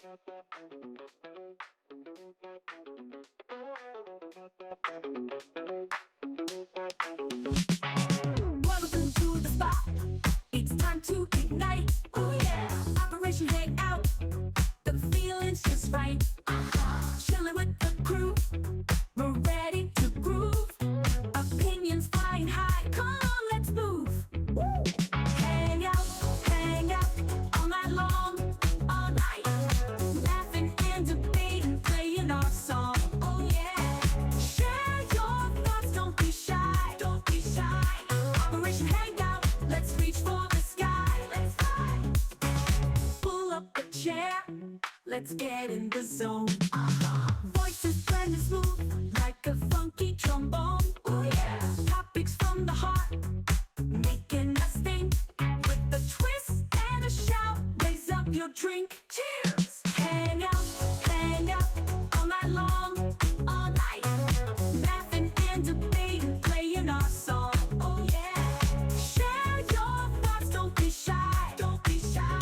Welcome to the spot. It's time to ignite. Oh yeah. Operation Hangout. The feeling's just right. Chilling with the crew. We're ready to groove. Opinions flying high. Come on, let's move. Woo. Hang out all night long, all night. Laughing and debating, playing our song. Oh yeah. Share your thoughts, don't be shy. Don't be shy. Operation Hangout, let's reach for the sky. Let's fly. Pull up a chair, let's get in the zone. Voices blend and smooth, like a funky trombone. Oh yeah. Topics from the heart, making us think. With a twist and a shout, raise up your drink. Cheers! Hang out all night long, all night. Laughing and debating, playing our song. Oh yeah. Share your thoughts, don't be shy. Don't be shy.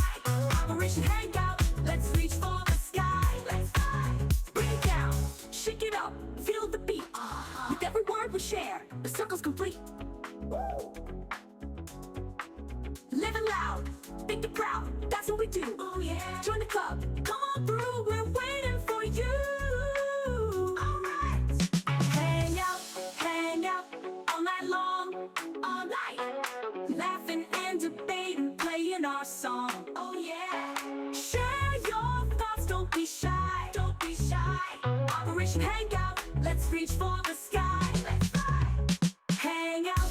Operation Hangout, let's reach for the sky. Let's fly. Bring it down, shake it up, feel the beat. With every word we share, the circle's complete. Woo! Living loud, think it proud, that's what we do. Oh yeah. Join the club, come on through, we're waiting for you. Alright. Hang out, all night long, all night. Laughing and debating, playing our song. Oh yeah. Share your thoughts, don't be shy. Don't be shy. Operation Hangout, let's reach for the sky. Let's fly. Hang out.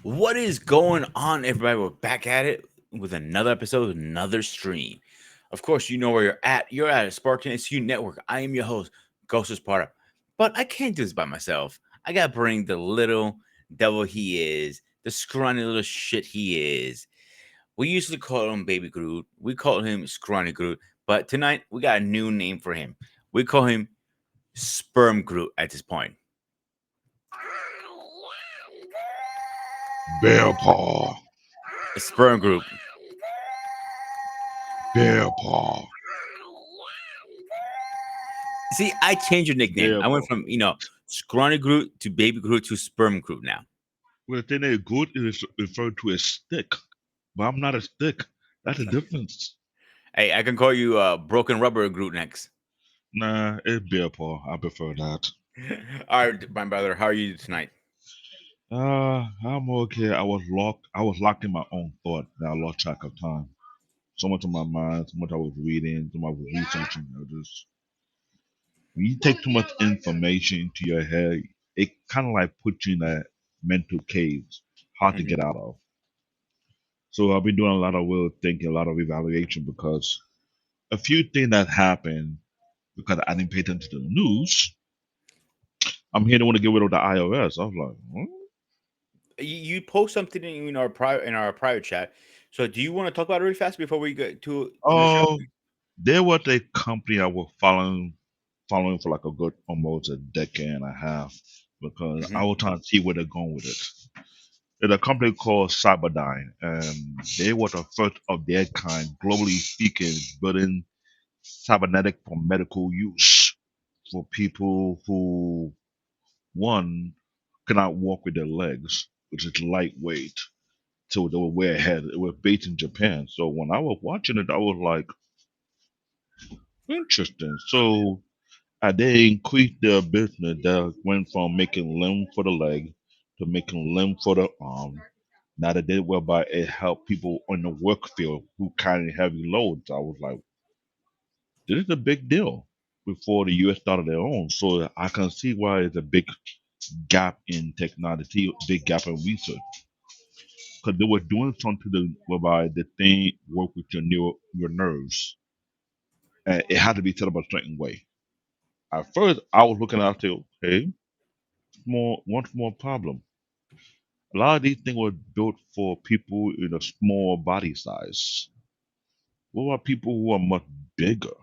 What is going on, everybody? We're back at it with another episode, another stream. Of course, you know where you're at. You're at a Spartan SU Network. I am your host, Ghost Sparta. But I can't do this by myself. I gotta bring the little devil he is, the scrawny little shit he is. We usually call him Baby Groot. We call him Scrawny Groot. But tonight, we got a new name for him. We call him Sperm Groot at this point. Bear paw, Sperm Groot. bear paw, See, I changed your nickname. bear I went paw. from, Scrawny Groot to Baby Groot to Sperm Groot now. Well, the thing is, good is referred to as stick, but I'm not a stick. That's the difference. Hey, I can call you Broken Rubber Groot next. Nah, it's bear paw. I prefer that. All right, my brother, how are you tonight? I'm okay. I was locked in my own thought that I lost track of time. So much on my mind, so much I was reading, so much I was researching. When you take too much information into your head, it kind of like puts you in a mental cave, hard to Mhm. get out of. So I've been doing a lot of will thinking, a lot of evaluation because a few things that happened because I didn't pay attention to the news. I'm here to want to get rid of the iOS. I was like, You post something in our private chat. So, do you want to talk about it really fast before we get to the show? oh, there was a company I was following for like a good almost a decade and a half because Mhm. I was trying to see where they're going with it. There's a company called Cyberdyne, and they were the first of their kind, globally speaking, building cybernetic for medical use for people who, one, cannot walk with their legs, which is lightweight, So they were way ahead. It was based in Japan. So when I was watching it, I was like, interesting. So they increased their business. That went from making limb for the leg to making limb for the arm. Now they did whereby it helped people on the work field who carry heavy loads. I was like, this is a big deal before the US started their own. So I can see why it's a big gap in technology, big gap in research. Because they were doing something whereby the thing work with your nerves. And it had to be set up a certain way. At first, I was looking at it, okay, one more problem. A lot of these things were built for people in a small body size. What about people who are much bigger?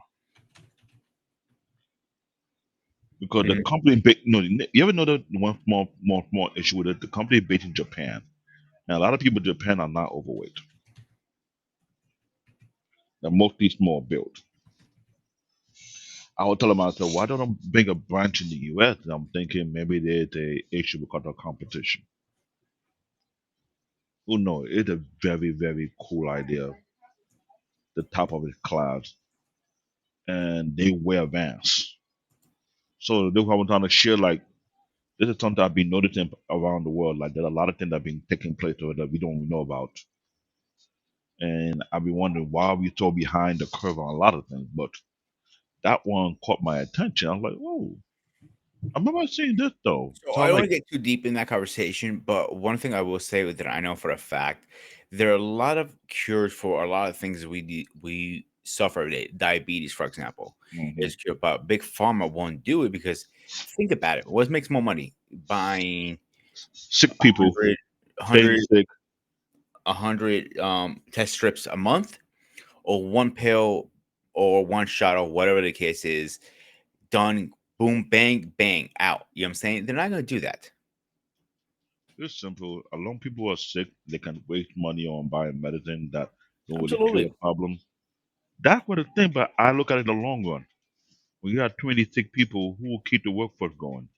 Because the Mhm. company, no, you ever know that one small issue with it? The company based in Japan, and a lot of people in Japan are not overweight. They're mostly small built. I was telling myself, why don't I bring a branch in the U.S.? And I'm thinking maybe there's a issue because of competition. Oh no, it's a very very cool idea. The top of its class, and they way advanced. So that's what I'm trying to share. Like this is something I've been noticing around the world. Like there's a lot of things that have been taking place over that we don't know about. And I've been wondering why we so behind the curve on a lot of things. But that one caught my attention. I was like, oh, I remember seeing this though. So So I I'm don't like, want to get too deep in that conversation, but one thing I will say that I know for a fact, there are a lot of cures for a lot of things we suffer today. Diabetes, for example, hmm is cured, but big pharma won't do it because think about it. What makes more money? Buying sick people 100, staying sick. 100 test strips a month, or one pill or one shot or whatever the case is, done, boom, bang, bang, out. You know what I'm saying? They're not going to do that. It's simple. As long people are sick, they can waste money on buying medicine that don't really cure the Absolutely. problem. That's what the thing. But I look at it in the long run. When you have 20 sick people, who will keep the workforce going?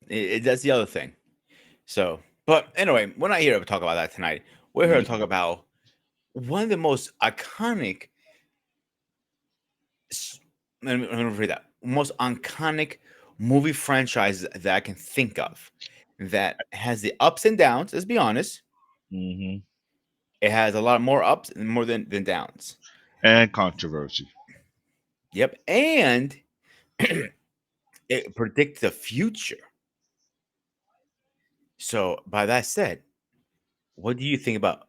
That's the other thing. So, but anyway, we're not here to talk about that tonight. We're here to talk Yeah. about one of the most iconic, let me read that, most iconic movie franchises that I can think of that has the ups and downs. Let's be honest. hmm It has a lot more ups and more than downs. And controversy. Yep. And it predicts the future. So, by that said, what do you think about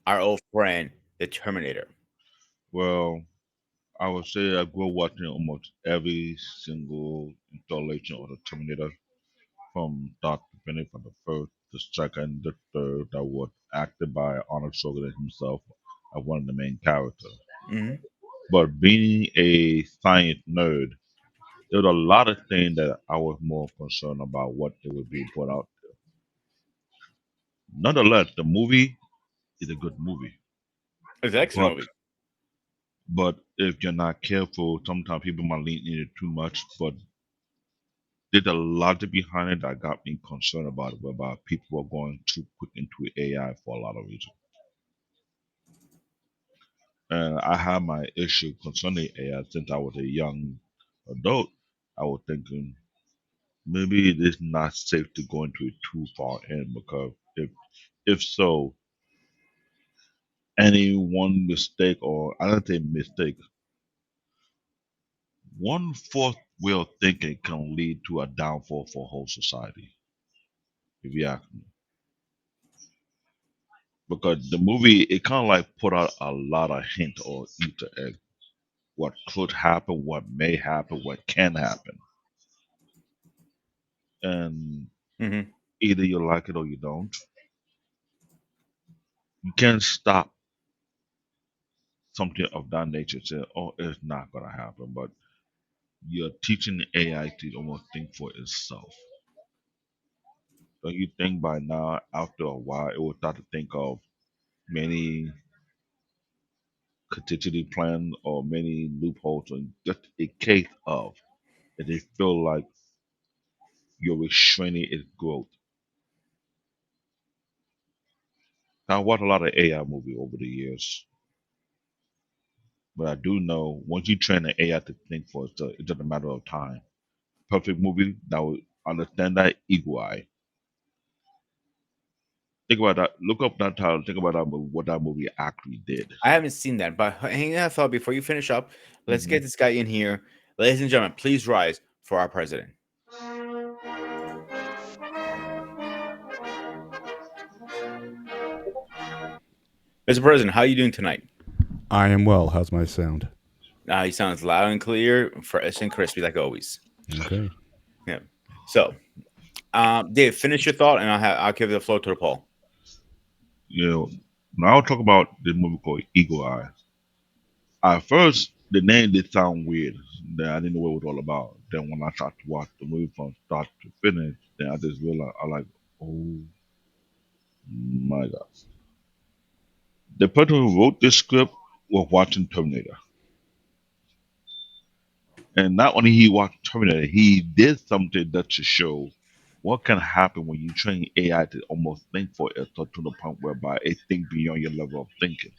our old friend, the Terminator? Well, I would say I grew up watching almost every single installation of the Terminator from start to finish, from the first, the second, the third, that was acted by Arnold Schwarzenegger himself as one of the main characters. Hmm. But being a science nerd, there was a lot of things that I was more concerned about what they would be put out. Nonetheless, the movie is a good movie. It's an excellent But movie. if you're not careful, sometimes people might lean into it too much. But there's a logic behind it that got me concerned about it, whereby people are going too quick into AI for a lot of reasons. And I had my issue concerning AI since I was a young adult. I was thinking maybe it is not safe to go into it too far in because if so, any one mistake or I don't say mistake, one fourth way of thinking can lead to a downfall for whole society. If you ask me, because the movie it kind of like put out a lot of hint or Easter egg, what could happen, what may happen, what can happen, and Hmm. either you like it or you don't. You can't stop something of that nature. Say, oh, it's not gonna happen, but you're teaching the AI to almost think for itself. Don't you think by now, after a while, it will start to think of many contingency plans or many loopholes, and just in case of, and they feel like you're restraining its growth. I watched a lot of AI movie over the years, but I do know once you train an AI to think for itself, it's just a matter of time. Perfect movie that would understand that equal eye. Think about that. Look up that title. Think about that movie, what that movie actually did. I haven't seen that, but hang on a thought before you finish up. Let's Hmm. get this guy in here. Ladies and gentlemen, please rise for our president. Mr. President, how are you doing tonight? I am well. How's my sound? He sounds loud and clear, fresh and crispy like always. Okay. Yeah. So, Dave, finish your thought, and I'll give the floor to the Paul. You know, now I'll talk about the movie called Eagle Eye. At first, the name did sound weird. Then I didn't know what it was all about. Then when I started to watch the movie from start to finish, then I just realized I like, oh my god. The person who wrote this script was watching Terminator. And not only he watched Terminator, he did something that to show what can happen when you train AI to almost think for itself to the point whereby it think beyond your level of thinking.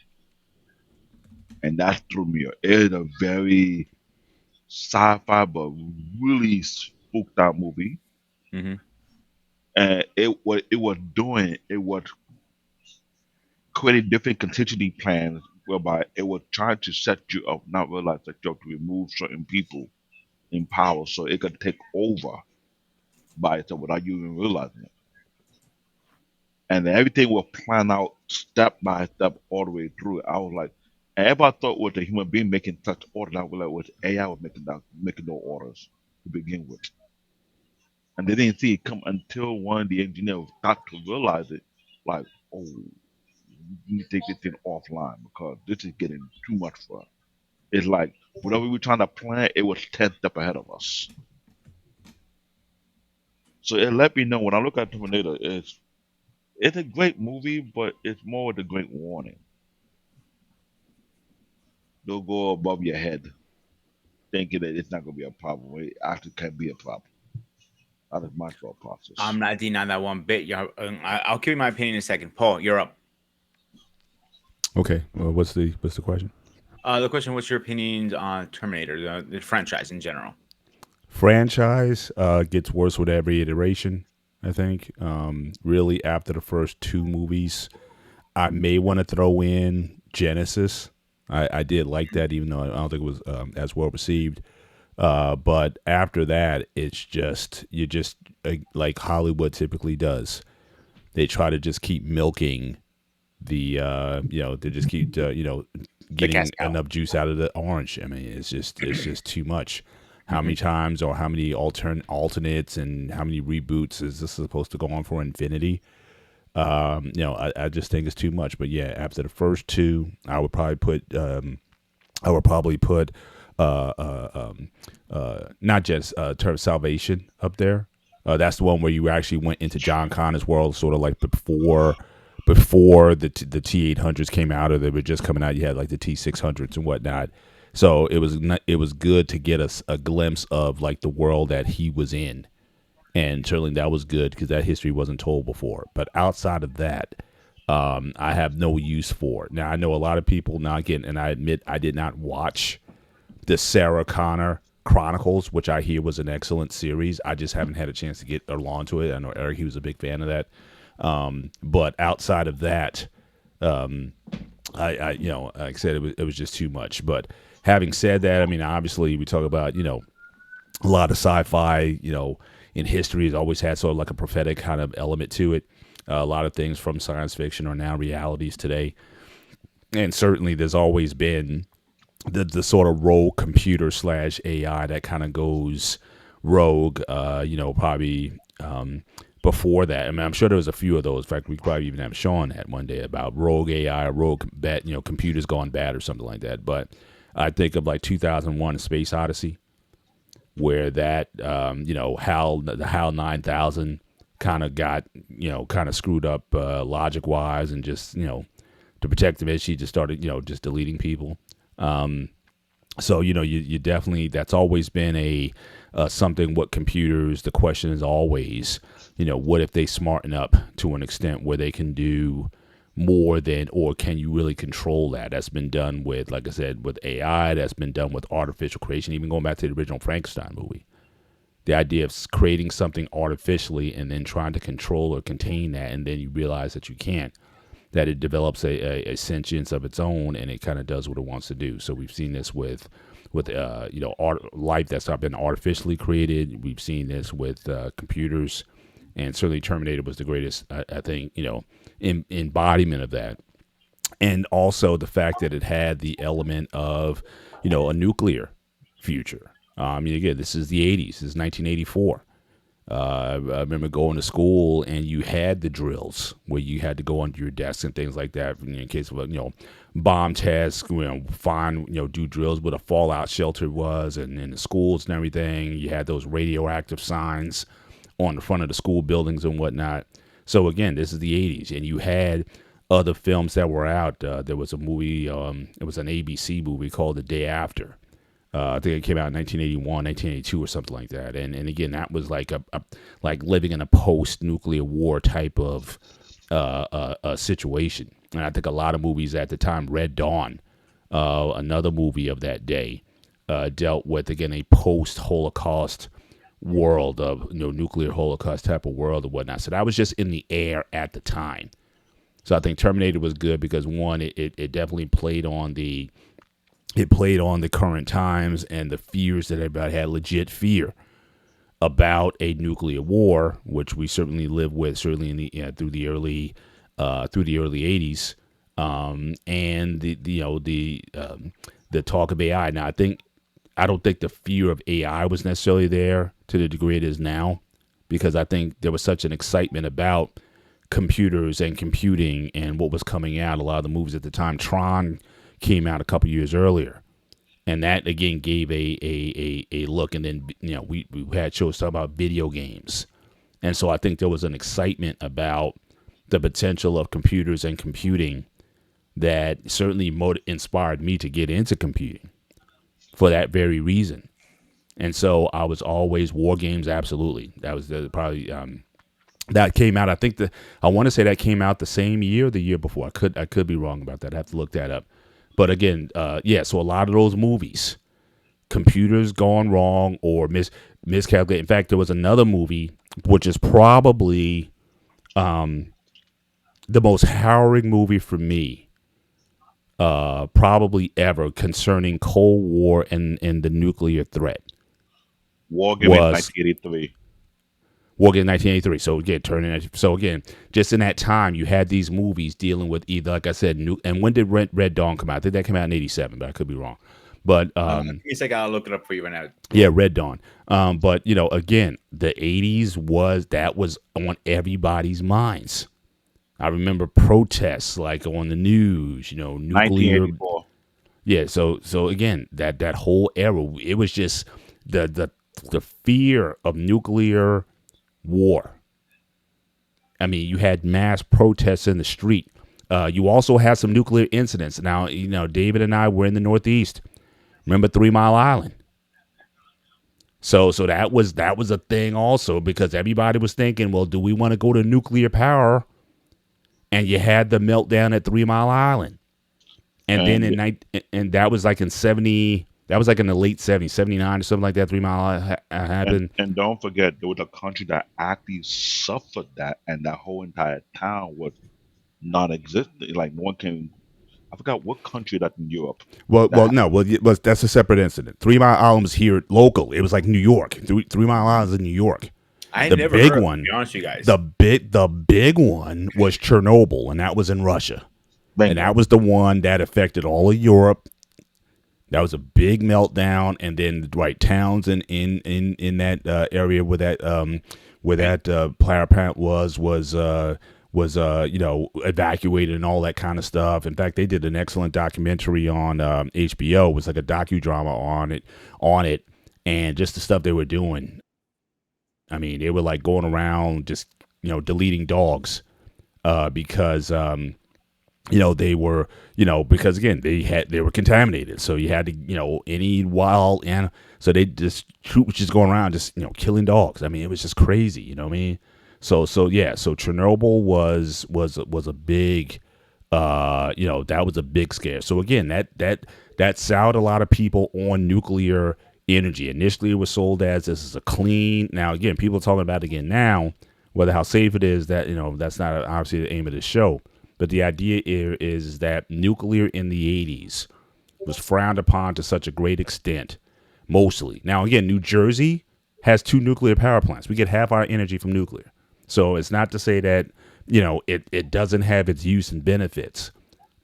And that threw me off. It is a very sci-fi but really spooked out movie. Mm-hmm. And it was doing, it was creating different contingency plans whereby it was trying to set you up, not realize that you have to remove certain people in power so it could take over by itself without you even realizing it. And everything was planned out step by step all the way through. I was like, and everybody thought was a human being making such orders. I was like, was AI was making those orders to begin with. And they didn't see it come until one of the engineers got to realize it, like, oh, you need to take this thing offline because this is getting too much for us. It's like whatever we were trying to plan, it was 10 steps ahead of us. So it let me know when I look at Terminator, it's a great movie, but it's more with a great warning. Don't go above your head thinking that it's not going to be a problem. It actually can be a problem. That is my thought process. I'm not denying that one bit. I'll give you my opinion in a second. Paul, you're up. Okay. Well, what's the question? The question: what's your opinions on Terminator, the franchise in general? Franchise gets worse with every iteration. I think. Really, after the first two movies, I may want to throw in Genesis. I did like that, even though I don't think it was as well received. But after that, it's just like Hollywood typically does. They try to just keep milking they just keep getting cast cow. enough juice out of the orange. I mean, it's just too much. How many times or how many alternates and how many reboots is this supposed to go on for infinity? I just think it's too much. But yeah, after the first two, I would probably put not just Term Salvation up there. That's the one where you actually went into John Connor's world, sort of like before the T800s came out, or they were just coming out. You had like the T600s and whatnot. So it was good to get us a glimpse of like the world that he was in, and certainly that was good because that history wasn't told before. But outside of that, I have no use for it. Now I know a lot of people now again, and I admit I did not watch the Sarah Connor Chronicles, which I hear was an excellent series. I just haven't had a chance to get along to it. I know Eric, he was a big fan of that. But outside of that, I like I said, it was just too much. But having said that, I mean, obviously we talk about, a lot of sci-fi, in history has always had sort of like a prophetic kind of element to it. A lot of things from science fiction are now realities today. And certainly there's always been the sort of rogue computer / AI that kind of goes rogue, probably before that. I mean, I'm sure there was a few of those. In fact, we could probably even have Sean that one day about rogue AI, rogue bad, computers gone bad or something like that. But I think of like 2001: Space Odyssey, where that, the HAL 9000 kind of got, kind of screwed up logic wise, and just, to protect the she just started, just deleting people. So you definitely, that's always been a something. What computers? The question is always, what if they smarten up to an extent where they can do more than, or can you really control that? That's been done with, like I said, with AI. That's been done with artificial creation, even going back to the original Frankenstein movie. The idea of creating something artificially and then trying to control or contain that, and then you realize that you can't, that it develops a sentience of its own, and it kind of does what it wants to do. So we've seen this with life that's not been artificially created. We've seen this with computers, and certainly Terminator was the greatest, I think, embodiment of that. And also the fact that it had the element of, a nuclear future. Again, this is the 80s. This is 1984. I remember going to school, and you had the drills where you had to go under your desk and things like that in case of bomb tests. Do drills what a fallout shelter was, and in the schools and everything. You had those radioactive signs on the front of the school buildings and whatnot. So again, this is the 80s, and you had other films that were out. There was a movie. It was an ABC movie called The Day After. I think it came out in 1981, 1982 or something like that. And again, that was like like living in a post-nuclear war type of situation. And I think a lot of movies at the time, Red Dawn, another movie of that day, dealt with, again, a post-Holocaust world of, nuclear Holocaust type of world or whatnot. So that was just in the air at the time. So I think Terminator was good because, one, it definitely played on the current times and the fears that everybody had, legit fear about a nuclear war, which we certainly live with, certainly in the through the early 80s, and the talk of AI. Now, I don't think the fear of AI was necessarily there to the degree it is now, because I think there was such an excitement about computers and computing and what was coming out. A lot of the movies at the time, Tron came out a couple years earlier, and that again gave a look. And then we had shows talking about video games, and so I think there was an excitement about the potential of computers and computing that certainly inspired me to get into computing for that very reason. And so I was always war games. Absolutely, that was probably that came out. I want to say that came out the same year, or the year before. I could be wrong about that. I have to look that up. But again, so a lot of those movies, computers gone wrong or miscalculated. In fact, there was another movie, which is probably the most harrowing movie for me, probably ever, concerning Cold War and the nuclear threat. War Game in 1983. War Game 1983. So again, just in that time, you had these movies dealing with either, like I said, and when did Red Dawn come out? I think that came out in 87, but I could be wrong. But give me a second, I'll look it up for you right now. Yeah, Red Dawn. But again, the 80s was on everybody's minds. I remember protests like on the news, nuclear. 1984. Yeah, so again, that whole era, it was just the fear of nuclear war. I mean, you had mass protests in the street. You also had some nuclear incidents. Now, David and I were in the Northeast. Remember 3 Mile Island? So that was a thing also, because everybody was thinking, well, do we want to go to nuclear power? And you had the meltdown at 3 Mile Island. And then and that was like in 70. That was like in the late 70s, 79 or something like that. 3 Mile Island happened. And don't forget, there was a country that actually suffered that, and that whole entire town was non-existent. Like, no one can. I forgot what country that's in Europe. That's a separate incident. 3 Mile Island was here local. It was like New York. 3 Mile Island is in New York. The never big heard one. To be honest with you guys, the big one was Chernobyl, and that was in Russia. And that was the one that affected all of Europe. That was a big meltdown, and then towns in that area where that power plant was evacuated and all that kind of stuff. In fact, they did an excellent documentary on HBO. It was like a docudrama on it, and just the stuff they were doing. I mean, they were like going around just deleting dogs because. They were, because again, they were contaminated. So you had to, any wild animal. So troops just going around just, killing dogs. I mean, it was just crazy. You know what I mean? So Chernobyl was a big That was a big scare. So again, that soured a lot of people on nuclear energy. Initially, it was sold as this is a clean. Now again, people are talking about it again now, whether how safe it is. That that's not obviously the aim of this show. But the idea is that nuclear in the 80s was frowned upon to such a great extent, mostly. Now, again, New Jersey has two nuclear power plants. We get half our energy from nuclear. So it's not to say that, it doesn't have its use and benefits,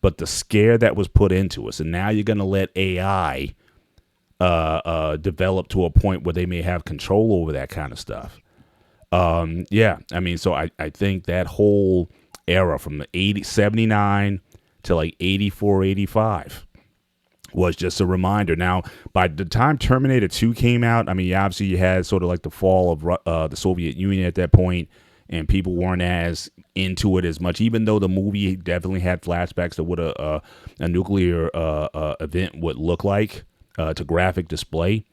but the scare that was put into us, and now you're going to let AI develop to a point where they may have control over that kind of stuff. Yeah, I mean, so I think that whole era from the 79 to like 84, 85 was just a reminder. Now, by the time Terminator 2 came out, I mean, obviously you had sort of like the fall of the Soviet Union at that point, and people weren't as into it as much, even though the movie definitely had flashbacks to what a nuclear event would look like to graphic display.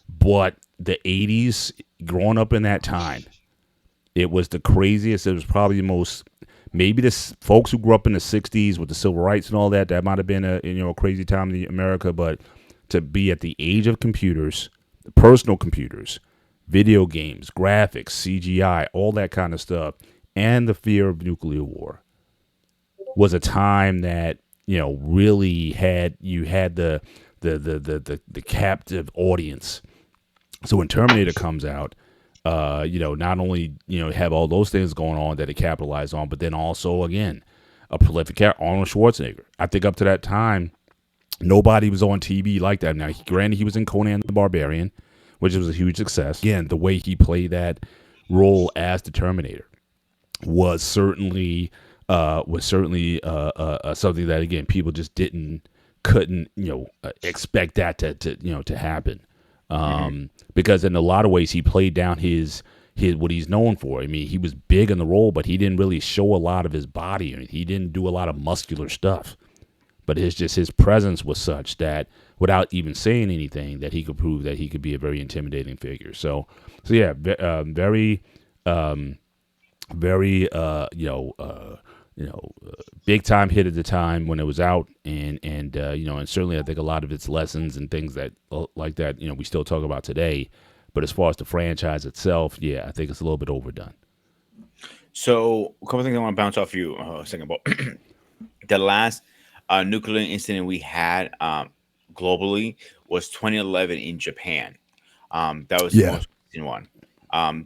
But the 80s, growing up in that time, it was the craziest. It was probably the most. Maybe the folks who grew up in the '60s with the civil rights and all that, that might have been a crazy time in America. But to be at the age of computers, personal computers, video games, graphics, CGI, all that kind of stuff, and the fear of nuclear war was a time that really had the captive audience. So when Terminator comes out, not only have all those things going on that it capitalized on, but then also again a prolific character, Arnold Schwarzenegger. I think up to that time, nobody was on TV like that. Now, granted, he was in Conan the Barbarian, which was a huge success. Again, the way he played that role as the Terminator was certainly something that again people just couldn't expect that to happen. Because in a lot of ways he played down his what he's known for. I mean, he was big in the role, but he didn't really show a lot of his body. I mean, he didn't do a lot of muscular stuff. But it's just his presence was such that without even saying anything, that he could prove that he could be a very intimidating figure. So yeah, very, very, big time hit at the time when it was out, and certainly I think a lot of its lessons and things that like that we still talk about today. But as far as the franchise itself, yeah, I think it's a little bit overdone. So, a couple things I want to bounce off you a second about the last nuclear incident we had globally was 2011 in Japan. That was the Yeah. most recent one.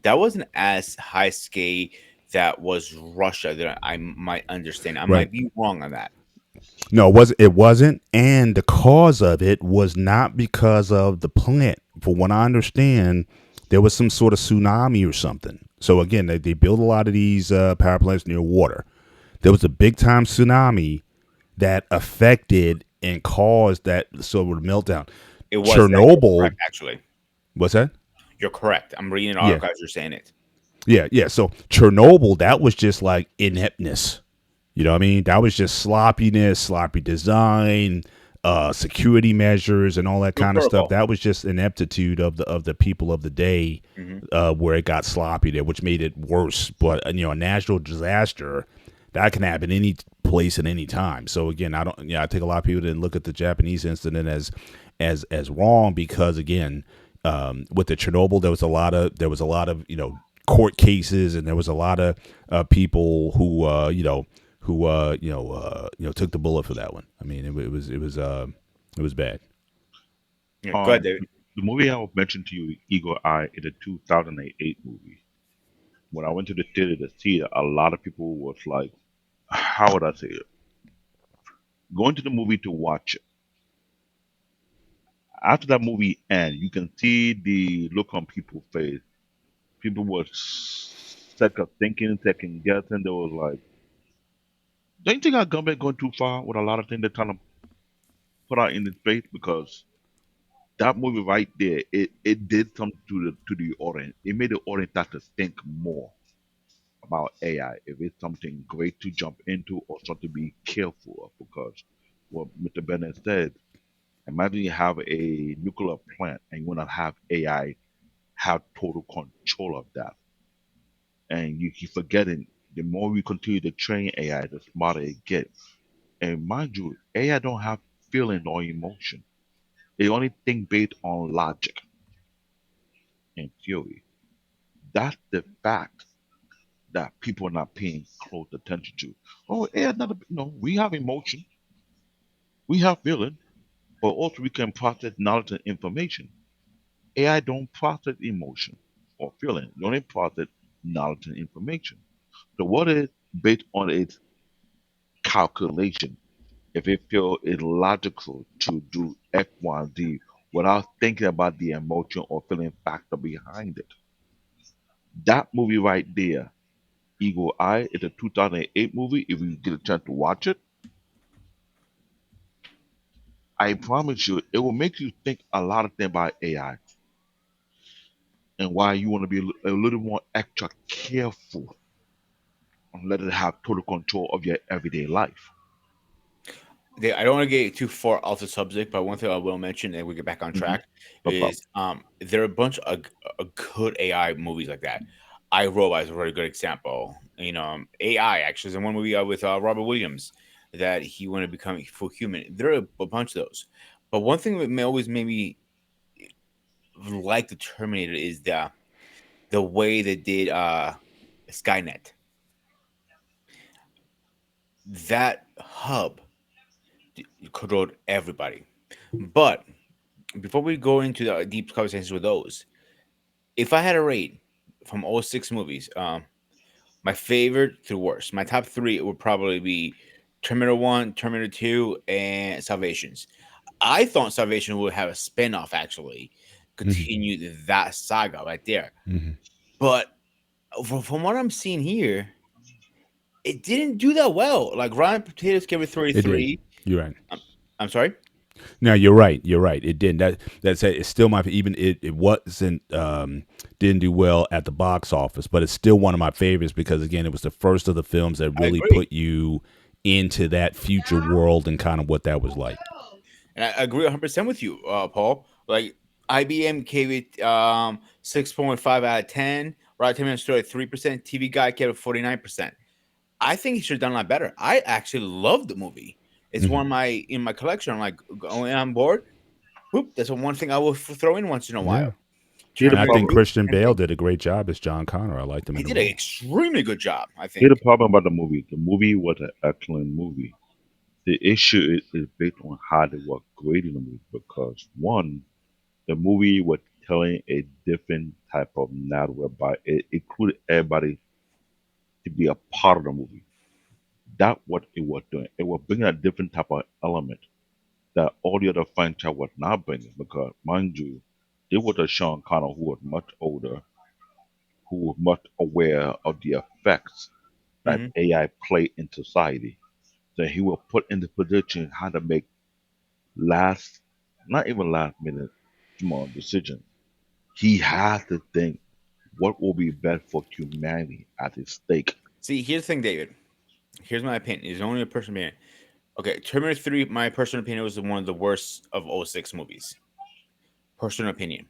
That wasn't as high scale. That was Russia. That I might understand. I Right. might be wrong on that. No, it wasn't, and the cause of it was not because of the plant. For what I understand, there was some sort of tsunami or something. So again, they built a lot of these power plants near water. There was a big time tsunami that affected and caused that sort of meltdown. It was that. You're Chernobyl, correct, actually. what's that? You're correct. I'm reading it all Yeah, as you're saying it. yeah. So Chernobyl, that was just like ineptness. You know what I mean? That was just sloppiness, sloppy design, security measures, and all that Good kind of stuff. protocol. That was just ineptitude of the people of the day, Hmm. where it got sloppy there, which made it worse. But a natural disaster that can happen any place at any time. So again, I don't. I think a lot of people didn't look at the Japanese incident as wrong because again, with the Chernobyl, there was a lot of court cases, and there was a lot of people who took the bullet for that one. I mean, it was bad. Yeah, go ahead, Um, David. the movie I mentioned to you, Eagle Eye, is a 2008 movie. When I went to the theater to see it, a lot of people was like, how would I say it? Going to the movie to watch it. After that movie end, you can see the look on people's face. People were sick of thinking, second guessing. They was like, don't you think our government going too far with a lot of things they're trying to put out in the space? Because that movie right there, it did something to the audience. It made the audience start to think more about AI. If it's something great to jump into or something to be careful of, because what Mr. Bennett said, imagine you have a nuclear plant and you want to have AI have total control of that. And you keep forgetting the more we continue to train AI, the smarter it gets. And mind you, AI don't have feeling or emotion. They only think based on logic and theory. That's the fact that people are not paying close attention to. Oh, AI not a, no, we have emotion, we have feeling, but also we can process knowledge and information. AI don't process emotion or feeling. It only process knowledge and information. So what is based on its calculation? If it feel illogical to do X, Y, and Z without thinking about the emotion or feeling factor behind it. That movie right there, Eagle Eye, is a 2008 movie. If you get a chance to watch it, I promise you, it will make you think a lot of things about AI and why you want to be a little more extra careful and let it have total control of your everyday life. I don't want to get too far off the subject, but one thing I will mention, and we get back on Hmm. track, No problem. is there are a bunch of good AI movies like that. I Robot is a very good example. AI actually is in one movie with Robert Williams that he wanted to become full human. There are a bunch of those, but one thing that always made me like the Terminator is the way they did Skynet. That hub controlled everybody, but before we go into the deep conversations with those, if I had a rate from all six movies, my favorite to worst, my top three would probably be Terminator 1, Terminator 2, and Salvations. I thought Salvation would have a spin-off actually, Hmm. continue that saga right there. Hmm. But from what I'm seeing here, it didn't do that well. Like Ryan Potatoes gave it It did. 33. You're right. I'm, I'm sorry. No, you're right. You're right. It didn't. That's it's still my even it wasn't didn't do well at the box office, but it's still one of my favorites because again, it was the first of the films that I really agree. put you into that future world and kind of what that was like. And I agree 100% with you, Paul. Like IBM gave it 6.5 out of 10. Rotten Tomatoes stood at 3%. TV Guide gave it 49%. I think he should have done a lot better. I actually love the movie. It's one Hmm. of my in my collection. I'm like going on board. Whoop, that's the one thing I will throw in once in a while. Yeah, Here's the and I Terminator think problem. 2, Christian same Bale thing. did a great job as John Connor. I liked him He in the did an role. extremely good job, I Here's the think. problem about the movie. The movie was an excellent movie. The issue is based on how they were grading the movie because one, the movie was telling a different type of narrative by it included everybody to be a part of the movie. That's what it was doing. It was bringing a different type of element that all the other franchise was not bringing because, mind you, there was a Sean Connor who was much older, who was much aware of the effects that Hmm. AI play in society. So he was put in the position how to make last, not even last minute small decisions. He has to think what will be best for humanity at his stake. See, here's the thing, David. Here's my opinion. It's only a personal opinion. Okay, Terminator 3, my personal opinion, was one of the worst of '06 movies. Personal opinion.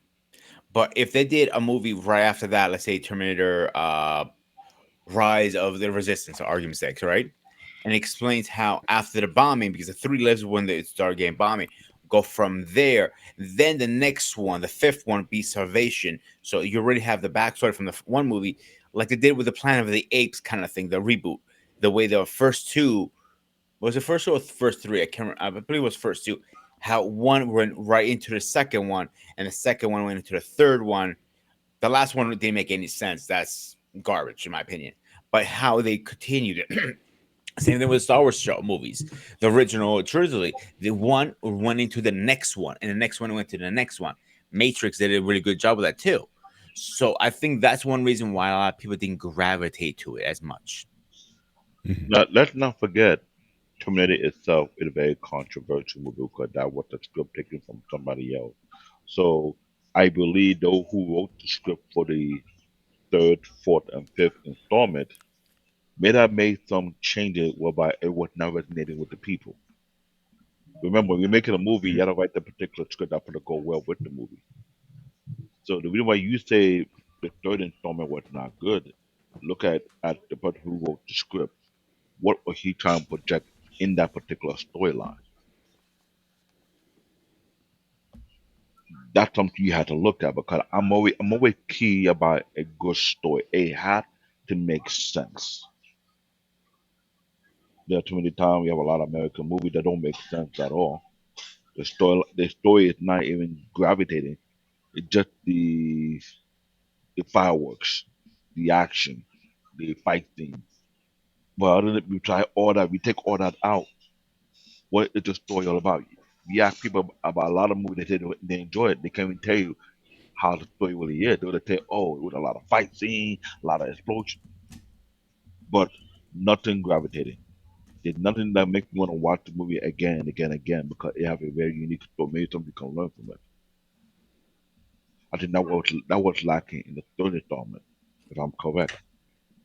But if they did a movie right after that, let's say Terminator Rise of the Resistance, for argument's sake, right? And it explains how after the bombing, because the three lives when they start getting bombing, go from there. Then the next one, the fifth one, be Salvation. So you already have the backstory from the one movie, like they did with the Planet of the Apes kind of thing, the reboot. The way the first two was the first two or the first three? I can't. I believe it was first two. How one went right into the second one, and the second one went into the third one. The last one didn't make any sense. That's garbage, in my opinion. But how they continued it. Same thing with Star Wars show movies. The original trilogy, the one went into the next one, and the next one went to the next one. Matrix did a really good job with that too. So I think that's one reason why a lot of people didn't gravitate to it as much. Hmm. Now, let's not forget, Terminator itself is a very controversial movie because that was the script taken from somebody else. So I believe those who wrote the script for the third, fourth, and fifth installment may have made some changes whereby it was not resonating with the people. Remember, when you're making a movie, you Mhm. gotta write the particular script that's gonna go well with the movie. So the reason why you say the third installment was not good, look at the person who wrote the script. What was he trying to project? in that particular storyline. That's something you had to look at because I'm always key about a good story. It had to make sense. There are too many times we have a lot of American movies that don't make sense at all. The story is not even gravitating. It's just the fireworks, the action, the fight scene. But other than we try all that, we take all that out. What is the story all about? We ask people about a lot of movies, they say they enjoy it. They can't even tell you how the story really is. They would tell, oh, it was a lot of fight scene, a lot of explosion, but nothing gravitating. There's nothing that makes me want to watch the movie again and again and again because it have a very unique story. Maybe something can learn from it. I think that was lacking in the third installment, if I'm correct.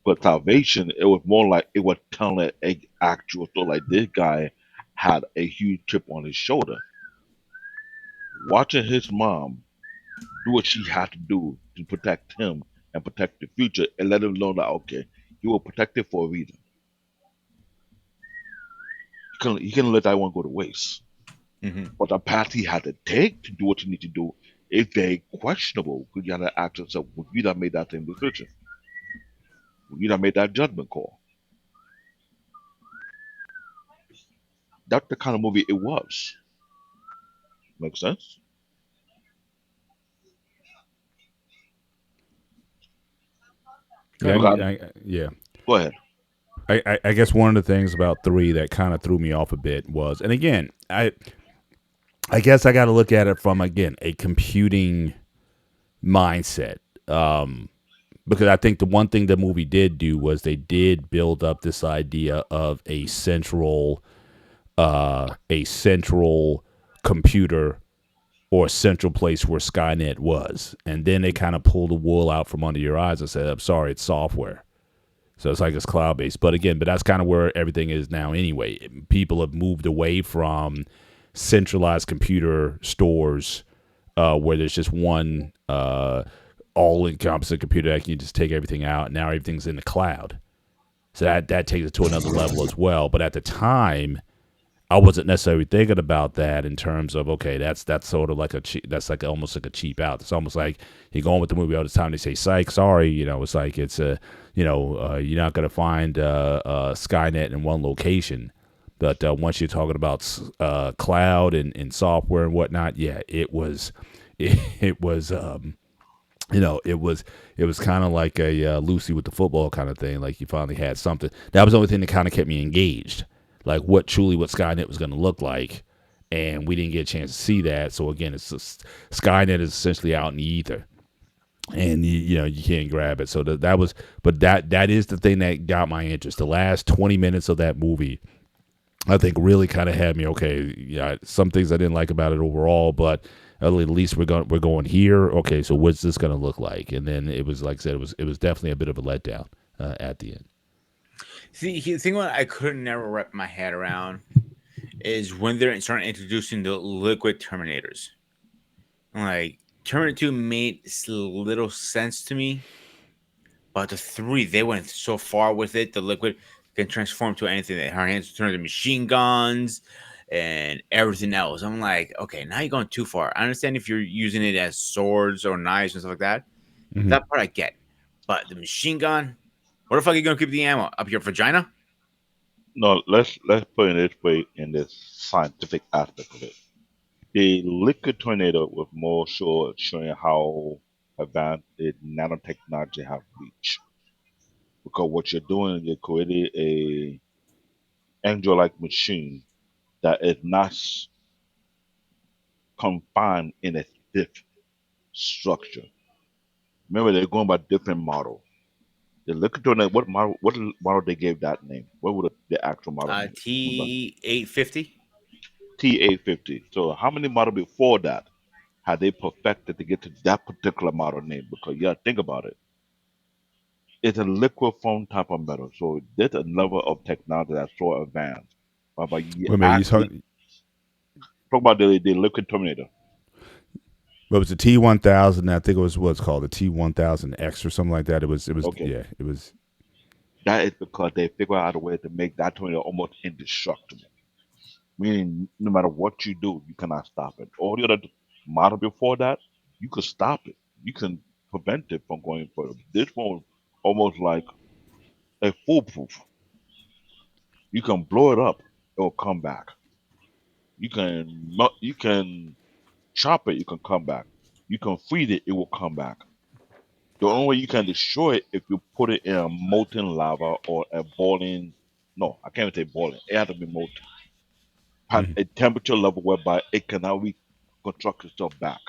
But Salvation, it was more like it was telling an actual story. Like this guy had a huge chip on his shoulder. Watching his mom do what she had to do to protect him and protect the future and let him know that okay, he will protect it for a reason. He can let that one go to waste. Hmm. But the path he had to take to do what he need to do is very questionable. Because you had to ask yourself, would you have made that same decision? Would you have made that judgment call? That's the kind of movie it was. Make sense? Go Yeah, ahead. Because yeah. go ahead. I guess one of the things about three that kind of threw me off a bit was, and again, I guess I got to look at it from again a computing mindset. Because I think the one thing the movie did do was they did build up this idea of a central computer or a central place where Skynet was, and then they kind of pulled the wool out from under your eyes and said, "I'm sorry, it's software." So it's like it's cloud based. But again, but that's kind of where everything is now anyway. People have moved away from centralized computer stores where there's just one all encompassing computer that can just take everything out. Now everything's in the cloud. So that takes it to another level as well. But at the time, I wasn't necessarily thinking about that in terms of okay, that's sort of like that's like almost like a cheap out. It's almost like you're going with the movie all the time. They say, "Psych, sorry," it's like it's a you're not gonna find Skynet in one location. But once you're talking about cloud and software and whatnot, yeah, it was it was it was kind of like a Lucy with the football kind of thing. Like you finally had something. That was the only thing that kind of kept me engaged. Like what Skynet was going to look like, and we didn't get a chance to see that. So again, it's just, Skynet is essentially out in the ether, and you can't grab it. So that was, but that is the thing that got my interest. The last 20 minutes of that movie, I think, really kind of had me. Okay, yeah, some things I didn't like about it overall, but at least we're going here. Okay, so what's this going to look like? And then it was like I said, it was definitely a bit of a letdown at the end. See, the thing what I couldn't never wrap my head around is when they're starting introducing the liquid Terminators. Like Terminator 2 made little sense to me, but the three they went so far with it. The liquid can transform to anything. That her hands turn to machine guns and everything else. I'm like, okay, now you're going too far. I understand if you're using it as swords or knives and stuff like that. Mm-hmm. That part I get, but the machine gun. Where the fuck are you gonna keep the ammo up your vagina? No, let's put it this way in the scientific aspect of it. The liquid tornado was more showing how advanced the nanotechnology have reached. Because what you're doing, you're creating a angel-like machine that is not confined in a stiff structure. Remember, they're going by different models. The liquid tornado, what model they gave that name? What would the actual model name? T850. T850. So how many models before that had they perfected to get to that particular model name? Because yeah, think about it. It's a liquid foam type of metal. So there's a level of technology that's so advanced. But you Wait a minute, you actually talking? talk about the liquid terminator. What was the T1000? I think it was what's called the T1000X or something like that. It was Okay. yeah, it was. That is because they figure out a way to make that tornado almost indestructible. Meaning, no matter what you do, you cannot stop it. All the other model before that, you could stop it. You can prevent it from going further. This one was almost like a foolproof. You can blow it up, it will come back. You can chop it, you can come back. You can freeze it, it will come back. The only way you can destroy it if you put it in a molten lava or a boiling. No, I can't even say boiling. It has to be molten at Mhm. a temperature level whereby it cannot reconstruct itself back.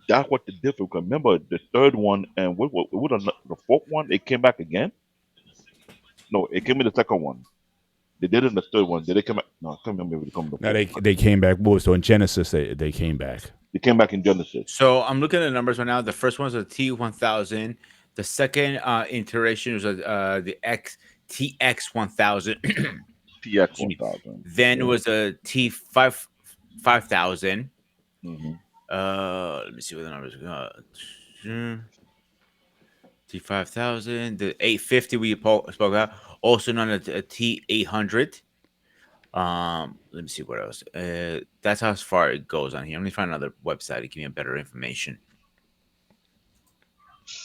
That's what the difference. Remember the third one and what the fourth one? It came back again. No, it came in the second one. They did it in the third one. Did they come back? No, I can't remember if they come in the Now fourth. they came back. Boy, so in Genesis they came back. They came back in Genesis. So I'm looking at the numbers right now. The first one was a T1000. The second iteration was the TX1000. TX Excuse one me. thousand. Then it Yeah. was a T5000. Hmm. Let me see what the numbers are. T5000. The 850 we spoke about, also known as a T800. Let me see what else. That's how far it goes on here. Let me find another website to give me better information.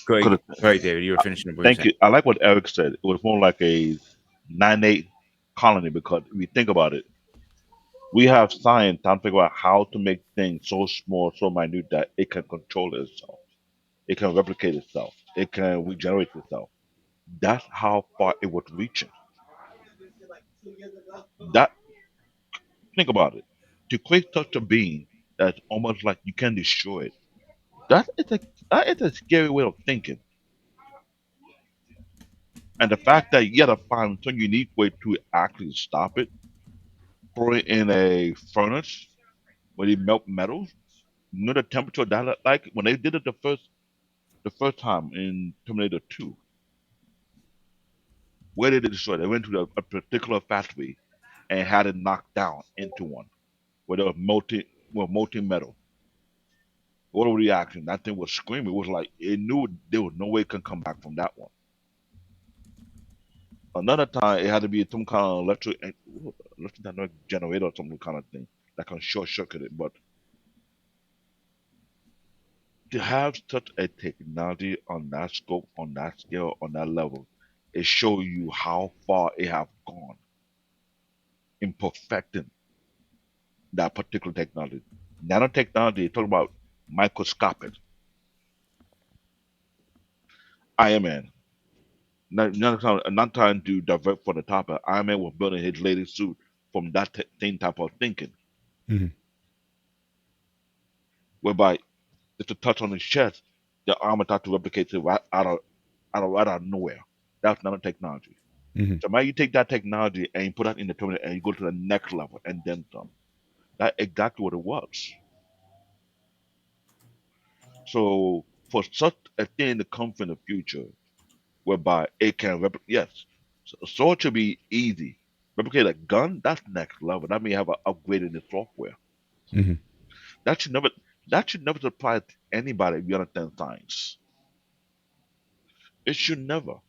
Go ahead, David. You were finishing up what you were Thank saying. you. I like what Eric said. It was more like a 9-8 colony because if you think about it, we have science trying to figure out how to make things so small, so minute that it can control itself. It can replicate itself. It can regenerate itself. That's how far it was reaching. That think about it. To create such a being that's almost like you can destroy it. That is a scary way of thinking. And the fact that you gotta find some unique way to actually stop it, throw it in a furnace where they melt metals. You know the temperature that like when they did it the first time in Terminator 2. Where did they destroy it? They went to a particular factory and had it knocked down into one where there was molten metal. What a reaction! That thing was screaming. It was like it knew there was no way it can come back from that one. Another time, it had to be some kind of electric dynamic generator or some kind of thing that can short circuit it. But to have such a technology on that scope, on that scale, on that level, it shows you how far it have gone in perfecting that particular technology. Nanotechnology, talk about microscopic. Iron Man. Not trying to divert from the topic. Iron Man was building his latest suit from that same type of thinking, Mhm. whereby just a touch on his chest, the armor thought to replicate it right out of nowhere. That's nanotechnology. Mhm. So now you take that technology and you put that in the Terminator and you go to the next level and then some. That's exactly what it was. So for such a thing to come from the future, whereby it can replicate, yes, so it should be easy. Replicate a gun, that's next level. That may have an upgrade in the software. Mhm. That should never that should never surprise anybody if you understand science. It should never.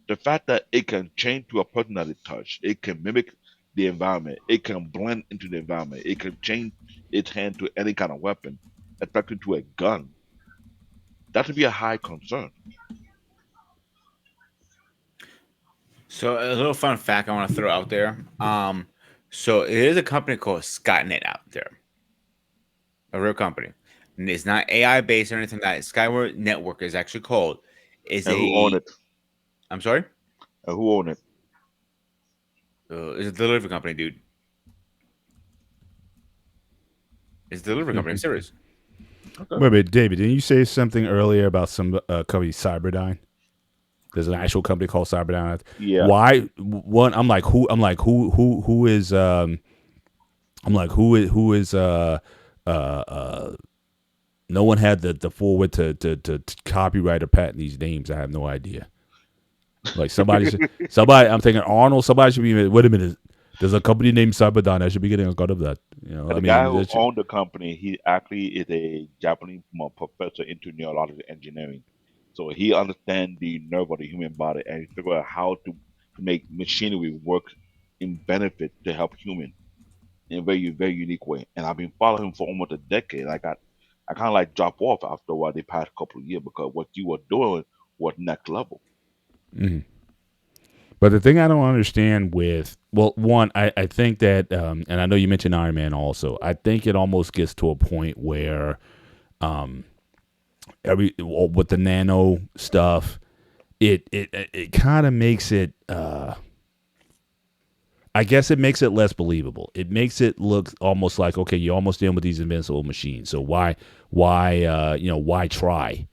The fact that it can change to a person that it touch, it can mimic the environment, it can blend into the environment, it can change its hand to any kind of weapon, especially to a gun. That should be a high concern. So a little fun fact I want to throw out there. So it is a company called Skynet out there, a real company. And it's not AI based or anything like that. Skyward Network is actually called. Is And who own a it? I'm sorry, And who own it? it's a delivery company, dude. It's a delivery company. I'm serious. Okay. Wait a minute, David. Didn't you say something earlier about some company Cyberdyne? There's an actual company called Cyberdyne. Yeah. Why? One, I'm like who? I'm like who is? I'm like who is? No one had the forward to copyright or patent these names. I have no idea. Like somebody. I'm thinking Arnold. Somebody should be. Wait a minute. There's a company named Cyberdyne. I should be getting a cut of that. But I the guy mean, who owned the company, he actually is a Japanese professor into neurological engineering. So he understands the nerve of the human body and he figured out how to make machinery work in benefit to help human in a very, very unique way. And I've been following him for almost a decade. I kind of like drop off after a while the past couple of years because what you were doing was next level. mhm. But the thing I don't understand with, well, one, I think that, and I know you mentioned Iron Man also. I think it almost gets to a point where um, with the nano stuff, it kind of makes it. I guess it makes it less believable. It makes it look almost like, okay, you're almost in with these invincible machines. So why try?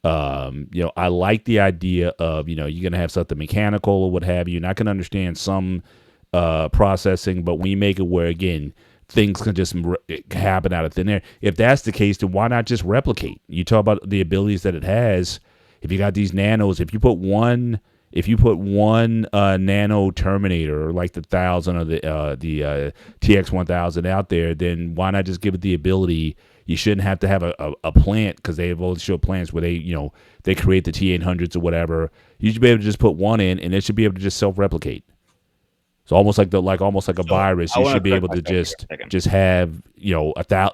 I like the idea of, you're going to have something mechanical or what have you, and I can understand some processing, but when you make it where, again, things can just happen out of thin air. If that's the case, then why not just replicate? You talk about the abilities that it has. If you got these nanos, if you put one nano Terminator, like the 1000 or the TX-1000 out there, then why not just give it the ability? You shouldn't have to have a plant, because they've always showed plants where they create the T-800s or whatever. You should be able to just put one in, and it should be able to just self-replicate. It's almost like a virus. I You want should be correct able to myself here a just second. just have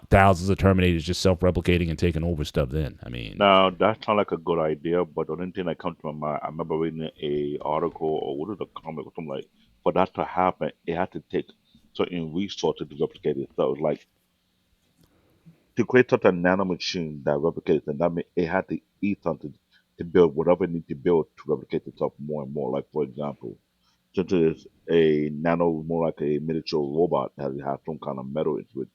thousands of Terminators just self-replicating and taking over stuff. Then I mean, Now that sounds like a good idea, but the only thing that comes to my mind, I remember reading a article or what is a comic or something like, for that to happen, it had to take certain resources to replicate itself. Like to create such a nano machine that replicates, and that means it had to eat something to build whatever it needs to build to replicate itself more and more. Like for example, since it is a nano, more like a miniature robot that has some kind of metal into it,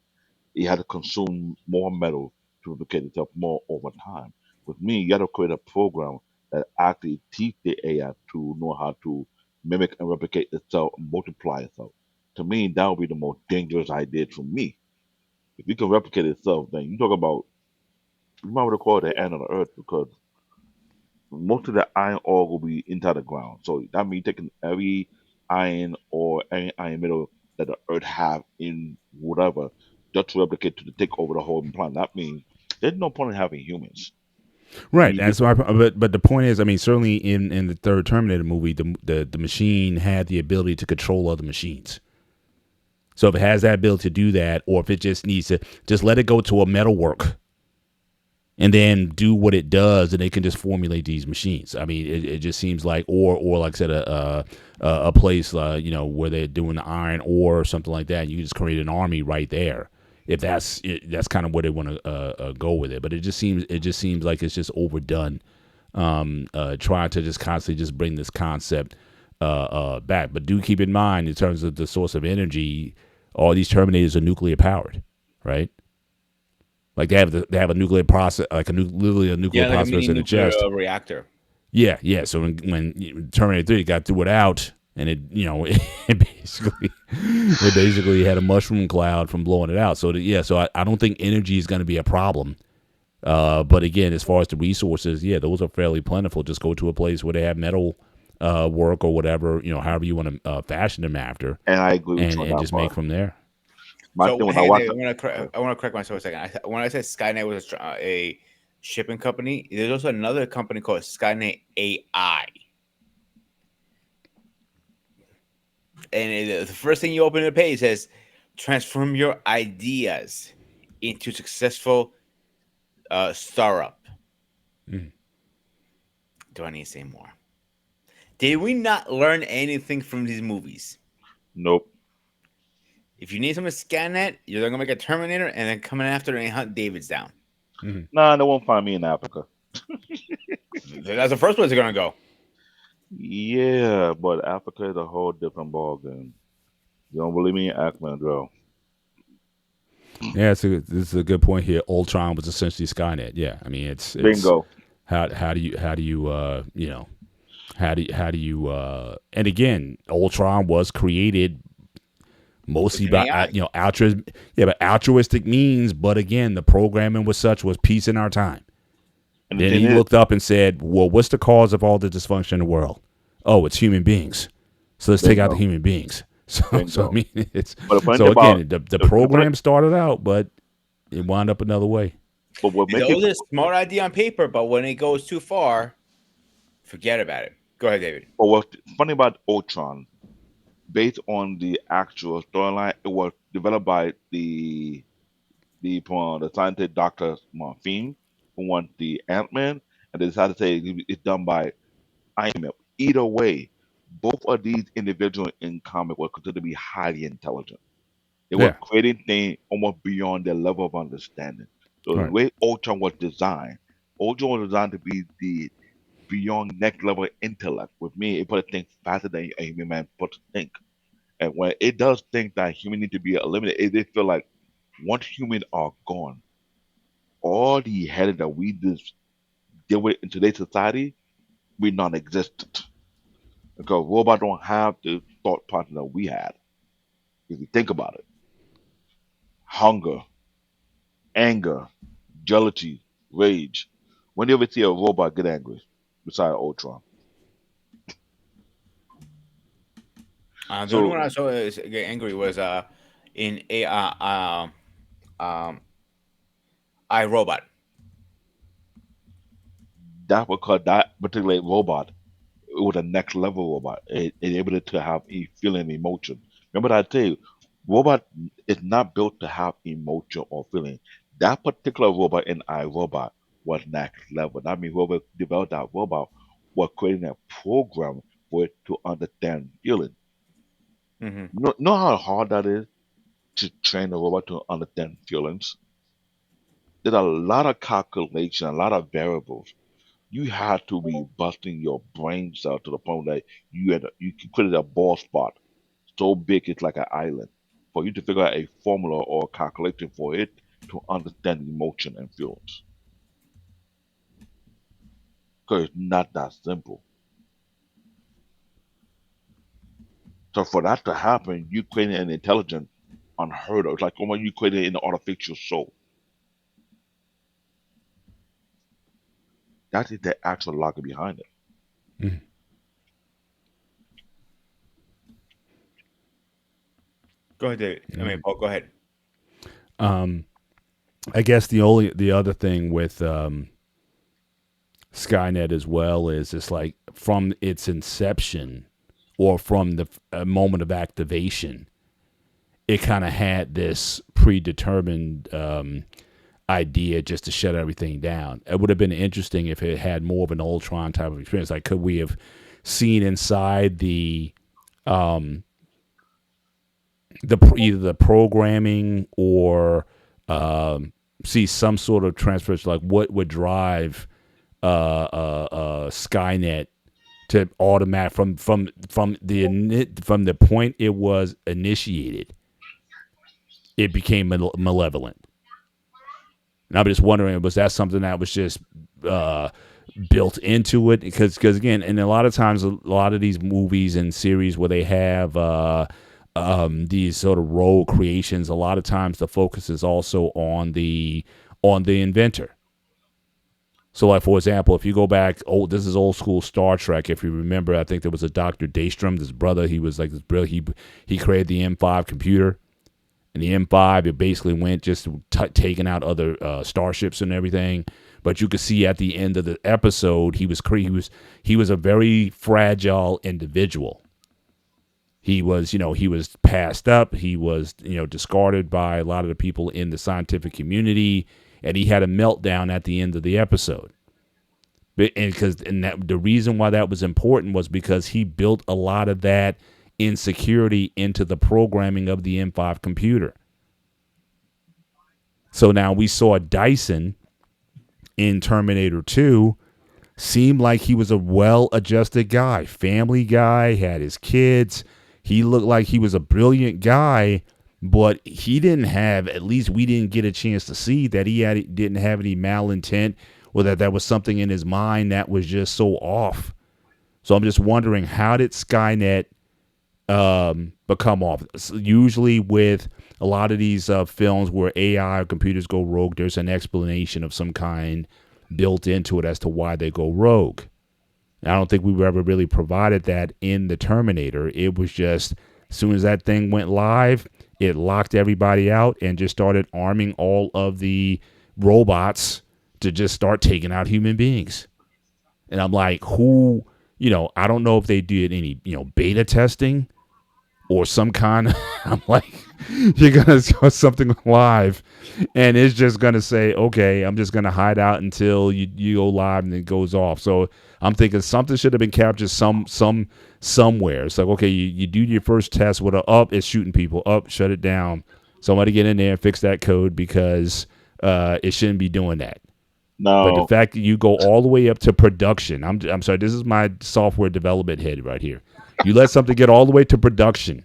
it had to consume more metal to replicate itself more over time. With me, you got to create a program that actually teach the AI to know how to mimic and replicate itself and multiply itself. To me, that would be the most dangerous idea to me. If you can replicate itself, then you talk about, you might want to call it the end of the earth because most of the iron ore will be inside the ground. So that means taking every iron or any iron metal that the earth have in whatever just to replicate to take over the whole planet. That means there's no point in having humans. right? You need That's my. But the point is, I mean, certainly in the third Terminator movie, the machine had the ability to control other machines. So if it has that ability to do that, or if it just needs to just let it go to a metalwork and then do what it does, and they can just formulate these machines. I mean, it just seems like, or like I said, a place where they're doing the iron ore or something like that. You can just create an army right there. If that's that's kind of where they want to go with it. But it just seems like it's just overdone. Trying to just constantly just bring this concept back. But do keep in mind, in terms of the source of energy, all these Terminators are nuclear powered, right? Like they have a nuclear process, like literally a nuclear Yeah, like a process mini in the nuclear chest. reactor. Yeah, yeah. So when Terminator 3 got threw it out, and it basically had a mushroom cloud from blowing it out. So so I don't think energy is going to be a problem. But again, as far as the resources, yeah, those are fairly plentiful. Just go to a place where they have metal work or whatever, however you want to fashion them after, and I agree with and you on and that just make part. from there. My So thing when I hang on, watch David, it, I want to correct myself a second. When I said Skynet was a shipping company, there's also another company called Skynet AI. And the first thing you open the page says, transform your ideas into successful startup. Mhm. Do I need to say more? Did we not learn anything from these movies? nope. If you need someone to scan that, you're gonna make a Terminator and then coming after and hunt David's down. Mhm. Nah, they won't find me in Africa. That's the first place they're gonna go. Yeah, but Africa is a whole different ballgame. You don't believe me? Ask my girl. Yeah, this is a good point here. Ultron was essentially Skynet. Yeah, I mean it's Bingo. how do you and again, Ultron was created mostly With an by AI. but altruistic means. But again, the programming was such was peace in our time. And the Then thing he is, looked up and said, "Well, what's the cause of all the dysfunction in the world? Oh, it's human beings. So let's take out the bingo. human beings." So I Bingo. mean, it's But the funny thing so about again, the the funny, program started out, but it wound up another way. but what It's make it always a smart idea on paper, but when it goes too far, forget about it. Go ahead, David. but what's funny about Ultron, based on the actual storyline, it was developed by the scientist Doctor Morphine, who won the Ant Man, and they decided to say it's done by Iron Man. Either way, both of these individuals in comic were considered to be highly intelligent. They were Yeah, creating things almost beyond their level of understanding. So the right. way Ultron was designed to be the beyond next level intellect. With me, it put a thing faster than a human man put to think. And when it does think that human need to be eliminated, they feel like once humans are gone, all the headed that we just deal with in today's society, we non-existent. Because robots don't have the thought pattern that we had. If you think about it, hunger, anger, jealousy, rage. When do you ever see a robot get angry? Besides Ultron. The only one So I saw is get angry was in a um I Robot. that because that particular robot it was a next level robot. It able to have a feeling, emotion. Remember that I tell you, robot is not built to have emotion or feeling. That particular robot in iRobot was next level. That means whoever developed that robot was creating a program for it to understand feeling. Hmm. Know how hard that is to train a robot to understand feelings? There's a lot of calculation, a lot of variables. You have to be busting your brains out to the point that you can create a ball spot so big it's like an island for you to figure out a formula or a calculation for it to understand emotion and feelings. Because it's not that simple. So for that to happen, you creating an intelligence unheard of. It's like when you created an artificial soul. That is the actual logic behind it. Mhm. Go ahead, David. I mean, Right. Paul. Go ahead. Um, I guess the other thing with Skynet as well is it's like from its inception or from the moment of activation, it kind of had this predetermined idea just to shut everything down. It would have been interesting if it had more of an Ultron type of experience. Like, could we have seen inside um, either the programming or see some sort of transfer, like what would drive Skynet to automatic from the point it was initiated, it became malevolent. And I'm just wondering, was that something that was just uh, built into it? Because again, and a lot of times, a lot of these movies and series where they have these sort of role creations, a lot of times the focus is also on the inventor. So, like for example, if you go back, this is old school Star Trek. If you remember, I think there was a Dr. Daystrom, this brother. He was like this brilliant. He created the M5 computer, and the M5 it basically went just taking out other starships and everything. But you could see at the end of the episode, he was a very fragile individual. He was, he was passed up. He was, discarded by a lot of the people in the scientific community, and he had a meltdown at the end of the episode. The reason why that was important was because he built a lot of that insecurity into the programming of the M5 computer. So now we saw Dyson in Terminator 2 seemed like he was a well-adjusted guy, family guy, had his kids. He looked like he was a brilliant guy, but he didn't have, at least we didn't get a chance to see that didn't have any malintent or that was something in his mind that was just so off. So I'm just wondering, how did Skynet become off? Usually with a lot of these films where AI or computers go rogue, there's an explanation of some kind built into it as to why they go rogue. I don't think we were ever really provided that in the Terminator. It was just As soon as that thing went live, it locked everybody out and just started arming all of the robots to just start taking out human beings. And I'm like, who, I don't know if they did any, beta testing or some kind of, I'm like, you're going to do something live and it's just going to say, okay, I'm just going to hide out until you go live and it goes off. So I'm thinking something should have been captured somewhere. It's like, okay, you do your first test with a up, it's shooting people up, shut it down. Somebody get in there and fix that code because it shouldn't be doing that. But the Now, fact that you go all the way up to production, I'm sorry, this is my software development head right here. You let something get all the way to production,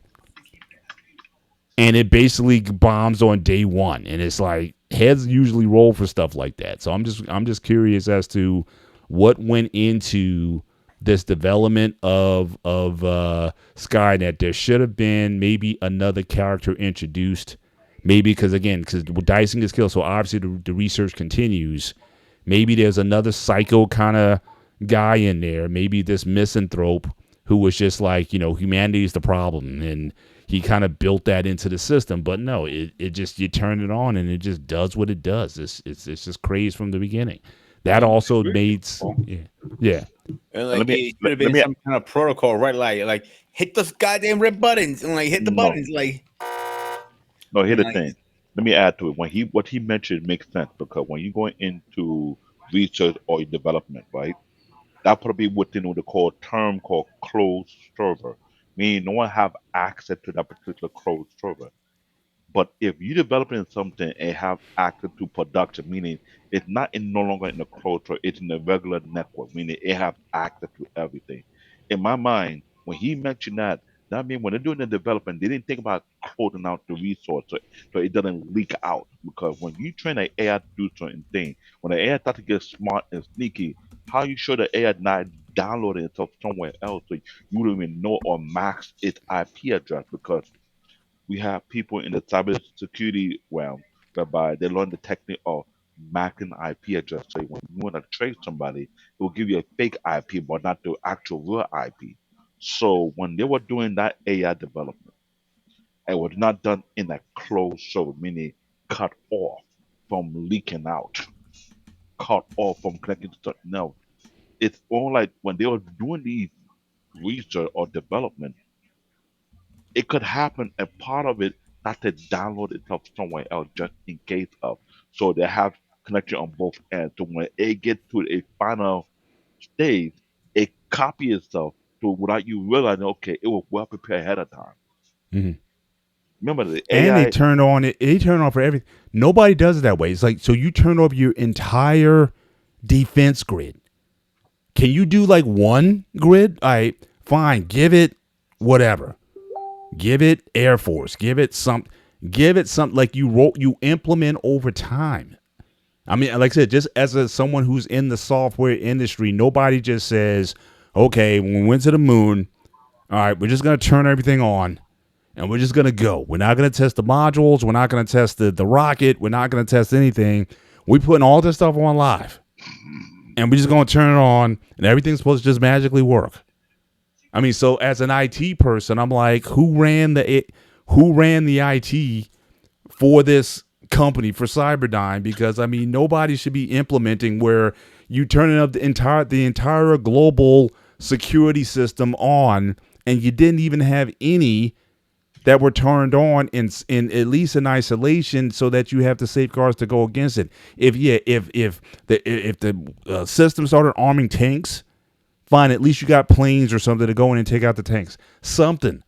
and it basically bombs on day one, and it's like heads usually roll for stuff like that. So I'm just curious as to what went into this development of Skynet. There should have been maybe another character introduced, maybe because dicing is killed, so obviously the research continues. Maybe there's another psycho kind of guy in there. Maybe this misanthrope who was just like, humanity is the problem. And he kind of built that into the system. But no, it just, you turn it on and it just does what it does. It's just crazy from the beginning. That also made, yeah. Yeah. And let like me it should let, have let been me some kind of protocol, right? Like hit those goddamn red buttons and like hit the no buttons, like no. Here's and the like thing. Let me add to it. When he what he mentioned makes sense because when you're going into research or development, right? That probably within what they call term called closed server, meaning no one have access to that particular closed server. But if you're developing something and have access to production, meaning it's not in no longer in the culture, it's in the regular network, meaning it have access to everything. In my mind, when he mentioned that, that means when they're doing the development, they didn't think about closing out the resource so it doesn't leak out. Because when you train an AI to do certain thing, when the AI start to get smart and sneaky, how you sure the AI not downloading itself somewhere else so you don't even know or max its IP address because we have people in the cybersecurity realm whereby they learn the technique of macking IP address. So when you want to trace somebody, it will give you a fake IP, but not the actual real IP. So when they were doing that AI development, it was not done in a closed server, meaning cut off from leaking out, cut off from connecting to something else. It's all like when they were doing these research or development, it could happen a part of it not to download itself somewhere else just in case of. So they have connection on both ends. So when it gets to a final stage, it copy itself to without you realizing, okay, it was well prepared ahead of time. Mhm. Remember the And they AI turn on it. They turn on for everything. Nobody does it that way. It's like, so you turn off your entire defense grid. Can you do like one grid? All right, fine. Give it whatever. Give it Air Force. Give it some. Give it something like you implement over time. I mean, like I said, just as someone who's in the software industry, nobody just says, "Okay, when we went to the moon, all right, we're just gonna turn everything on, and we're just gonna go. We're not gonna test the modules. We're not gonna test the rocket. We're not gonna test anything. We putting all this stuff on live, and we're just gonna turn it on, and everything's supposed to just magically work." I mean, so as an IT person, I'm like, who ran the IT for this company for Cyberdyne? Because I mean, nobody should be implementing where you turning up the entire global security system on, and you didn't even have any that were turned on in at least in isolation, so that you have the safeguards to go against it. If the system started arming tanks, fine, at least you got planes or something to go in and take out the tanks. Something.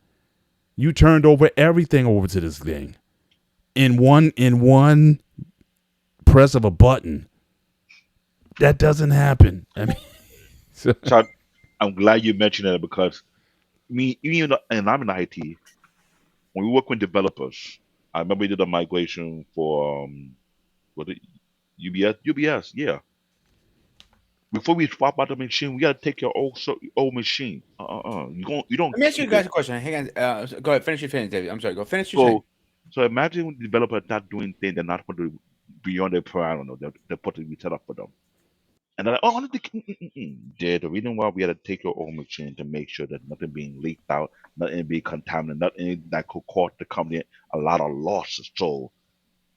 You turned over everything over to this thing in one press of a button. That doesn't happen. I mean, so, so I'm glad you mentioned that because me even though- and I'm in IT, when we work with developers, I remember we did a migration for what it UBS, yeah. Before we swap out the machine, we gotta take your old machine. You don't let me ask you keep guys it. a question. Hang on, go ahead, finish your finish, David. I'm sorry, go finish your saying. So so imagine when the developer not doing things they're not going to beyond their parameter. They're put to be set up for them. And they're like, oh, yeah, the reason why we had to take your own machine to make sure that nothing being leaked out, nothing being contaminated, nothing that could cause the company a lot of losses. So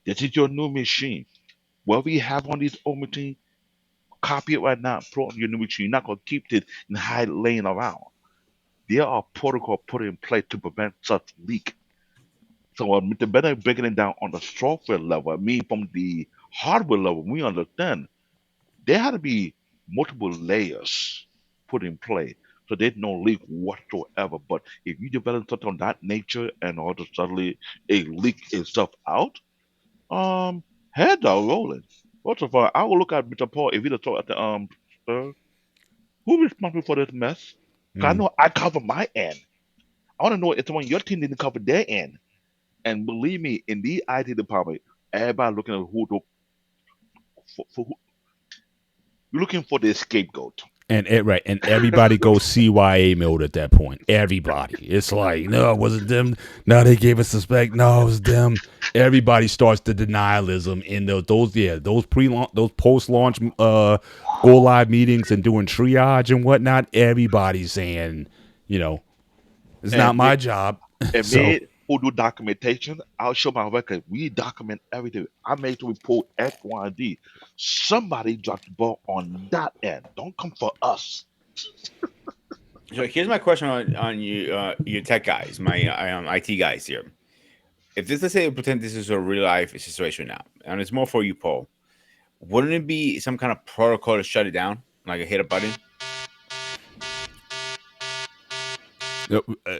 this is your new machine. What we have on these old machine, copy it right now, put it on your new machine. You're not gonna keep this and hide laying around. There are protocols put in place to prevent such leak. So the better breaking it down on the software level, I mean from the hardware level, we understand there had to be multiple layers put in play. So there's no leak whatsoever. But if you develop something of that nature and all of a suddenly a leak itself out, um, heads are rolling. First of all, I will look at Mr. Paul if he talk at the sir, who responsible for this mess? 'Cause I Mm. know I cover my end. I want to know if someone your team didn't cover their end. And believe me, in the IT department, everybody looking at who to, for who, you're looking for the scapegoat. And right, and everybody goes CYA mode at that point. Everybody, it's like, no, it wasn't them. No, they gave us suspect. No, it was them. Everybody starts the denialism in those pre-launch, those post-launch, go live meetings and doing triage and whatnot. Everybody's saying, you know, it's not And my job. and So me who do documentation, I'll show my record. We document everything. I made to report X, Y, and Z. Somebody dropped the ball on that end. Don't come for us. So here's my question on you, your tech guys, my IT guys here. If this, let's say, pretend this is a real life situation now, and it's more for you, Paul, wouldn't it be some kind of protocol to shut it down, like a hit a button?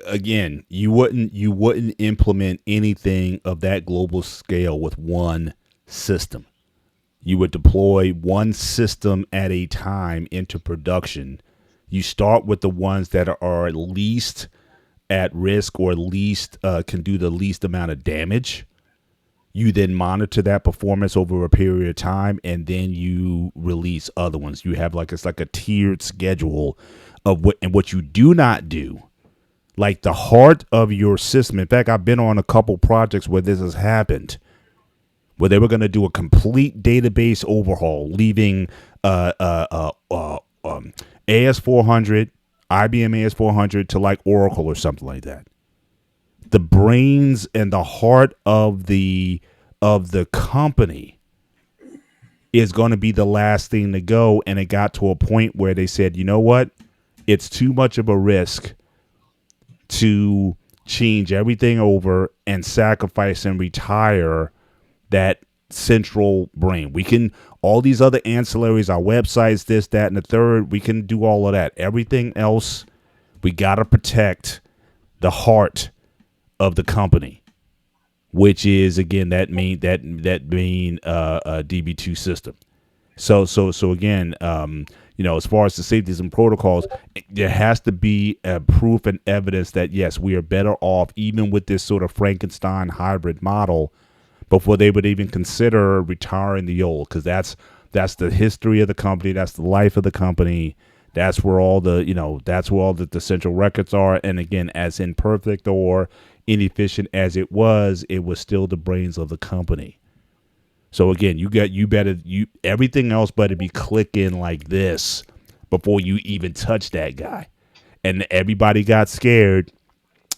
again, you wouldn't implement anything of that global scale with one system. You would deploy one system at a time into production. You start with the ones that are at least at risk or least can do the least amount of damage. You then monitor that performance over a period of time, and then you release other ones. You have it's like a tiered schedule of what you do not do. Like the heart of your system. In fact, I've been on a couple projects where this has happened, where they were going to do a complete database overhaul, leaving AS400, IBM AS400 to like Oracle or something like that. The brains and the heart of the company is going to be the last thing to go, and it got to a point where they said, you know what, it's too much of a risk to change everything over and sacrifice and retire that central brain. We can, all these other ancillaries, our websites, this, that, and the third, we can do all of that. Everything else, we got to protect the heart of the company, which is again that main DB2 system. So again, as far as the safeties and protocols, there has to be a proof and evidence that yes, we are better off even with this sort of Frankenstein hybrid model before they would even consider retiring the old, because that's the history of the company, that's the life of the company, that's where all the central records are. And again, as imperfect or inefficient as it was still the brains of the company. So again, everything else better be clicking like this before you even touch that guy. And everybody got scared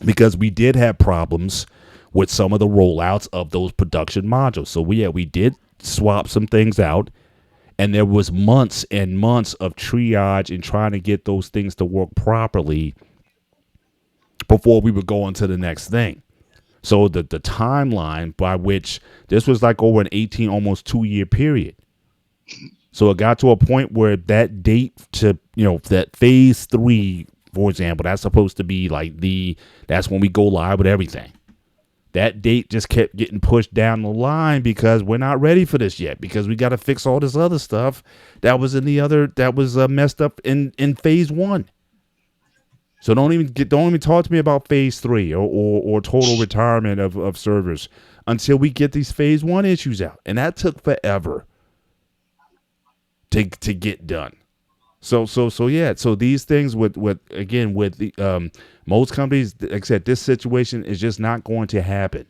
because we did have problems with some of the rollouts of those production modules. So we did swap some things out, and there was months and months of triage and trying to get those things to work properly before we were going to the next thing. So the timeline by which this was like over an 18, almost 2-year period. So it got to a point where that date to, that phase 3, for example, that's supposed to be like that's when we go live with everything. That date just kept getting pushed down the line because we're not ready for this yet, because we got to fix all this other stuff that was messed up in phase 1. So don't even talk to me about phase 3 or total retirement of servers until we get these phase 1 issues out. And that took forever to get done. So yeah. So these things with the most companies, like I said, this situation is just not going to happen.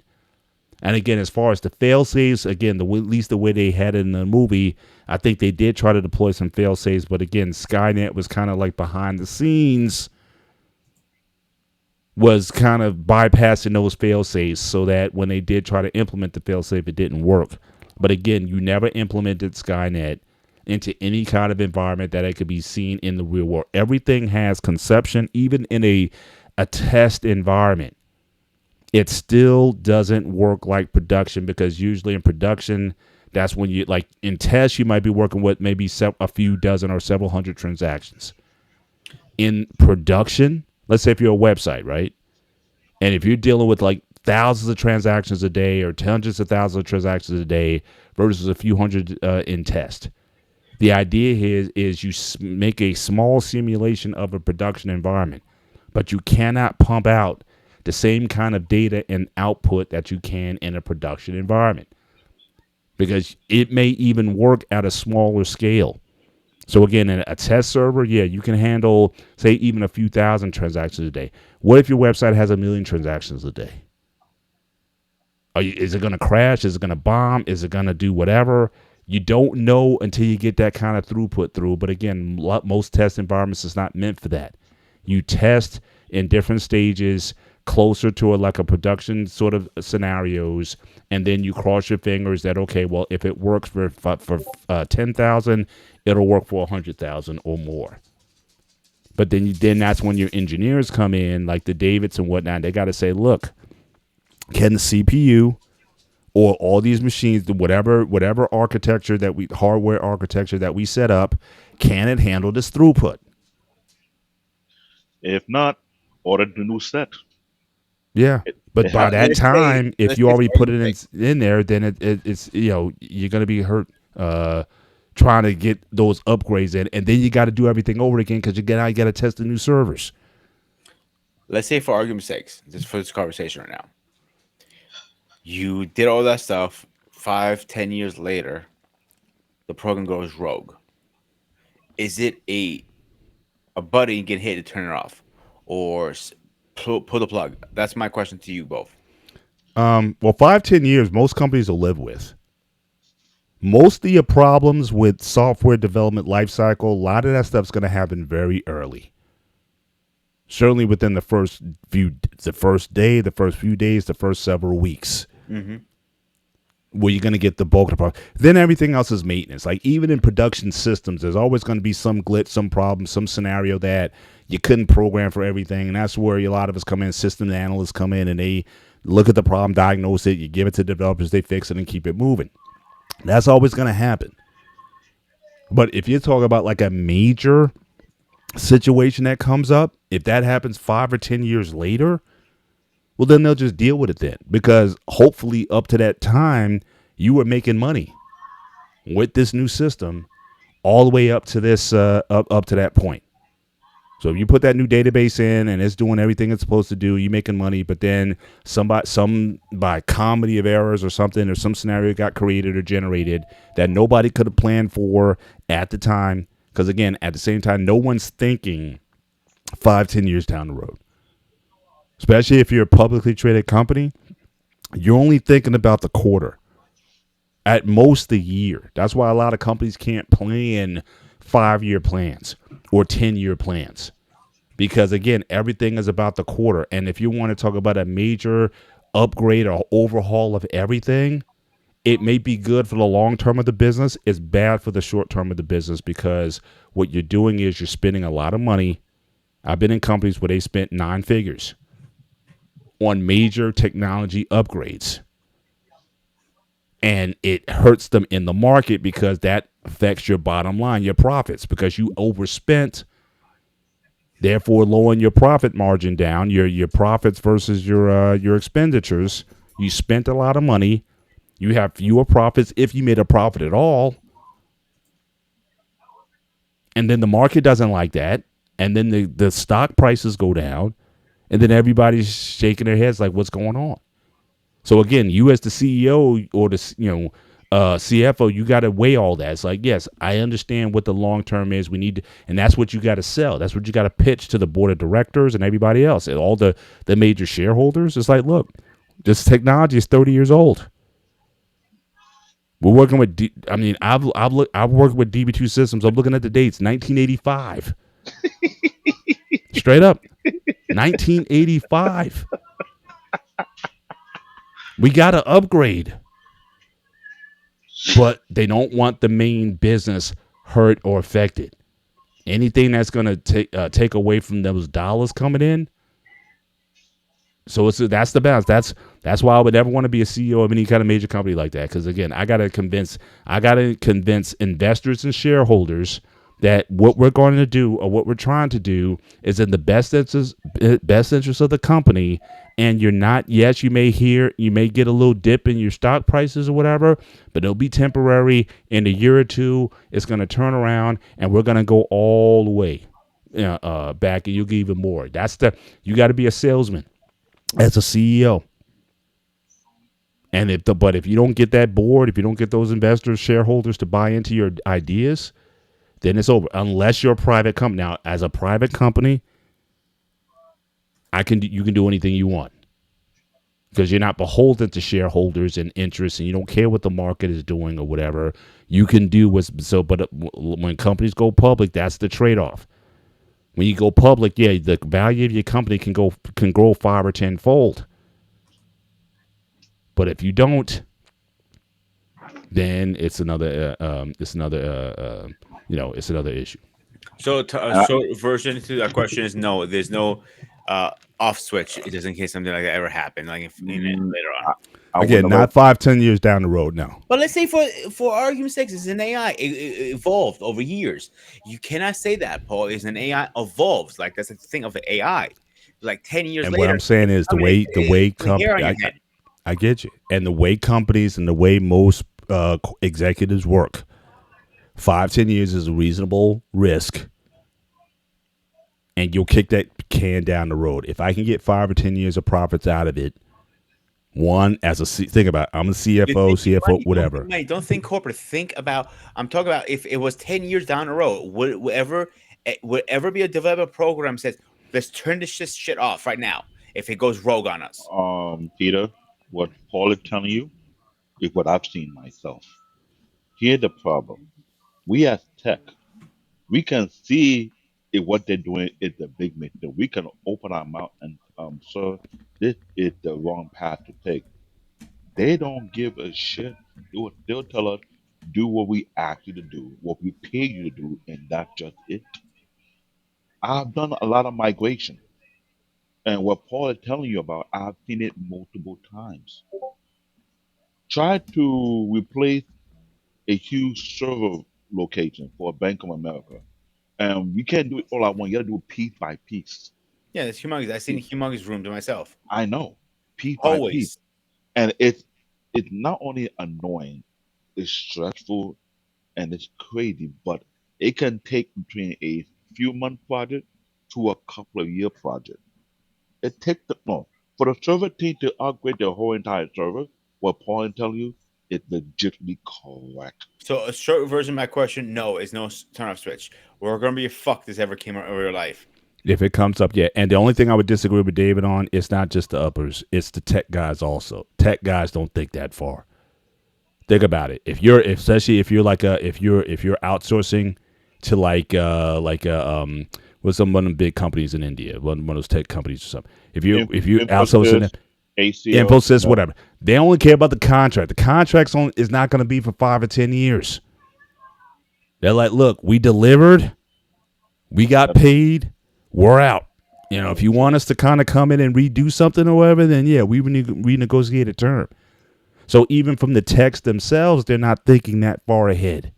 And again, as far as the fail safes, again, at least the way they had it in the movie, I think they did try to deploy some fail safes. But again, Skynet was kind of like behind the scenes, was kind of bypassing those fail safes so that when they did try to implement the fail safe, it didn't work. But again, you never implemented Skynet into any kind of environment that it could be seen in the real world. Everything has conception, even in a test environment. It still doesn't work like production, because usually in production, that's when you, like in tests, you might be working with maybe a few dozen or several hundred transactions. In production, let's say if you're a website, right? And if you're dealing with like thousands of transactions a day or hundreds of thousands of transactions a day versus a few hundred in test, the idea here is you make a small simulation of a production environment, but you cannot pump out the same kind of data and output that you can in a production environment, because it may even work at a smaller scale. So again, in a test server, yeah, you can handle, say, even a few thousand transactions a day. What if your website has 1 million transactions a day? Is it going to crash? Is it going to bomb? Is it going to do whatever? You don't know until you get that kind of throughput through. But again, most test environments is not meant for that. You test in different stages, closer to like a production sort of scenarios, and then you cross your fingers that, okay, well, if it works for 10,000, it'll work for 100,000 or more. But then that's when your engineers come in, like the Davids and whatnot. They got to say, look, can the CPU or all these machines, whatever architecture hardware architecture that we set up, can it handle this throughput? If not, order the new set. Yeah, but by that time, if you already put it in there, then it's you're going to be hurt trying to get those upgrades in, and then you got to do everything over again because you got to test the new servers. Let's say, for argument's sake, just for this conversation right now, you did all that stuff. 5-10 years later, the program goes rogue. Is it a button you can hit to turn it off, or pull the plug? That's my question to you both. Well, 5-10 years, most companies will live with. Most of your problems with software development lifecycle, a lot of that stuff's going to happen very early. Certainly within the first day, the first few days, the first several weeks. Mm-hmm. Where you're going to get the bulk of the problem. Then everything else is maintenance. Like even in production systems, there's always going to be some glitch, some problem, some scenario that you couldn't program for everything. And that's where a lot of us come in, system analysts come in, and they look at the problem, diagnose it, you give it to developers, they fix it and keep it moving. That's always going to happen. But if you're talking about like a major situation that comes up, if that happens 5 or 10 years later, well, then they'll just deal with it then, because hopefully up to that time, you were making money with this new system all the way up to this, up to that point. So if you put that new database in and it's doing everything it's supposed to do, you're making money, but then by comedy of errors or something, or some scenario got created or generated that nobody could have planned for at the time. Because again, at the same time, no one's thinking 5-10 years down the road. Especially if you're a publicly traded company, you're only thinking about the quarter, at most the year. That's why a lot of companies can't plan 5-year plans or 10-year plans, because again, everything is about the quarter. And if you want to talk about a major upgrade or overhaul of everything, it may be good for the long term of the business. It's bad for the short term of the business, because what you're doing is you're spending a lot of money. I've been in companies where they spent 9 figures on major technology upgrades, and it hurts them in the market because that affects your bottom line, your profits, because you overspent, therefore lowering your profit margin down, your profits versus your expenditures. You spent a lot of money, you have fewer profits if you made a profit at all, and then the market doesn't like that, and then the stock prices go down. And then everybody's shaking their heads like, what's going on? So again, you as the CEO or the CFO, you got to weigh all that. It's like, yes, I understand what the long term is. We need to, and that's what you got to sell. That's what you got to pitch to the board of directors and everybody else and all the major shareholders. It's like, look, This technology is 30 years old. We're working with. I've worked with DB2 systems. I'm looking at the dates. 1985. Straight up, 1985. We got to upgrade, but they don't want the main business hurt or affected. Anything that's going to take away from those dollars coming in. So that's the balance. That's why I would never want to be a CEO of any kind of major company like that. Because again, I gotta convince investors and shareholders that what we're going to do or what we're trying to do is in the best interest of the company. And you're not. Yes, you may get a little dip in your stock prices or whatever, but it'll be temporary. In a year or two, it's going to turn around, and we're going to go all the way back, and you'll get even more. You got to be a salesman as a CEO. And if you don't get that board, if you don't get those investors, shareholders to buy into your ideas, then it's over. Unless you're a private company. Now, as a private company, you can do anything you want because you're not beholden to shareholders and interests, and you don't care what the market is doing or whatever. You can do but when companies go public, that's the trade-off. When you go public, the value of your company can grow 5 or 10-fold. But if you don't, then it's another issue. So a short version to that question is no. There's no off switch, just in case something like that ever happened, like later on. Again, not 5-10 years down the road now. But let's say for argument's sake, it's an AI. It evolved over years. You cannot say that, Paul. It's an AI evolves. Like that's the thing of the AI. Like 10 years later. And what I'm saying is the way companies. I get you. And the way companies and the way most executives work, 5-10 years is a reasonable risk. And you'll kick that can down the road. If I can get 5 or 10 years of profits out of it, think about it, I'm a CFO, whatever. Don't think corporate. Think about. I'm talking about if it was 10 years down the road, would ever be a developer program says, let's turn this shit off right now if it goes rogue on us. Peter, what Paul is telling you is what I've seen myself. Here's the problem. We as tech, we can see if what they're doing is the big mistake. We can open our mouth and sir, this is the wrong path to take. They don't give a shit. They'll tell us, do what we ask you to do, what we pay you to do, and that's just it. I've done a lot of migration. And what Paul is telling you about, I've seen it multiple times. Try to replace a huge server location for Bank of America. And we can't do it all at once. You got to do it piece by piece. Yeah, it's humongous. I've seen a humongous room to myself. I know. Piece by piece. And it's not only annoying, it's stressful, and it's crazy, but it can take between a few month project to a couple of year project. It takes for the server team to upgrade their whole entire server. What Paul is telling you is legitimately correct. So a short version of my question: no, is no turn off switch. We're gonna be a fuck this ever came out of your life. If it comes up, yeah. And the only thing I would disagree with David on, it's not just the uppers, it's the tech guys also. Tech guys don't think that far. Think about it. Especially if you're outsourcing to what's one of the big companies in India, one of those tech companies or something. If you outsourcing Infosys, whatever, they only care about the contract. The contract is not going to be for 5 or 10 years. They're like, look, we delivered, we got paid, we're out. If you want us to kind of come in and redo something or whatever, then yeah, we renegotiate a term. So even from the techs themselves, they're not thinking that far ahead.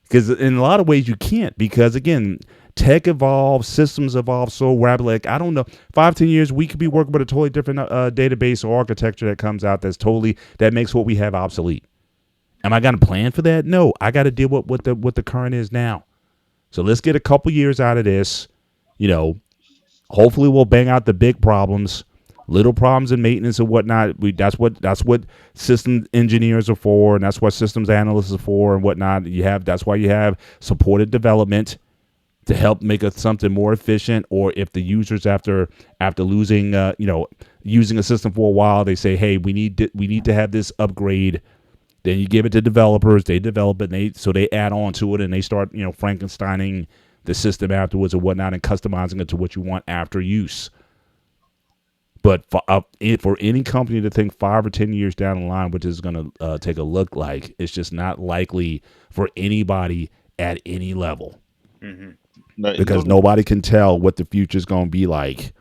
Because in a lot of ways you can't, because again, tech evolves, systems evolve so rapidly. Like, I don't know, 5-10 years, we could be working with a totally different database or architecture that comes out that makes what we have obsolete. Am I going to plan for that? No, I got to deal with what the current is now. So let's get a couple years out of this. Hopefully we'll bang out the big problems, little problems in maintenance and whatnot. That's what system engineers are for, and that's what systems analysts are for and whatnot. That's why you have supported development. to help make us something more efficient, or if the users after losing using a system for a while, they say, hey, we need to have this upgrade. Then you give it to developers, they develop it, and they add on to it, and they start Frankensteining the system afterwards or whatnot, and customizing it to what you want after use. But for any company to think 5 or 10 years down the line, what this is going to take a look like, it's just not likely for anybody at any level, Hmm. Now, because nobody can tell what the future is going to be like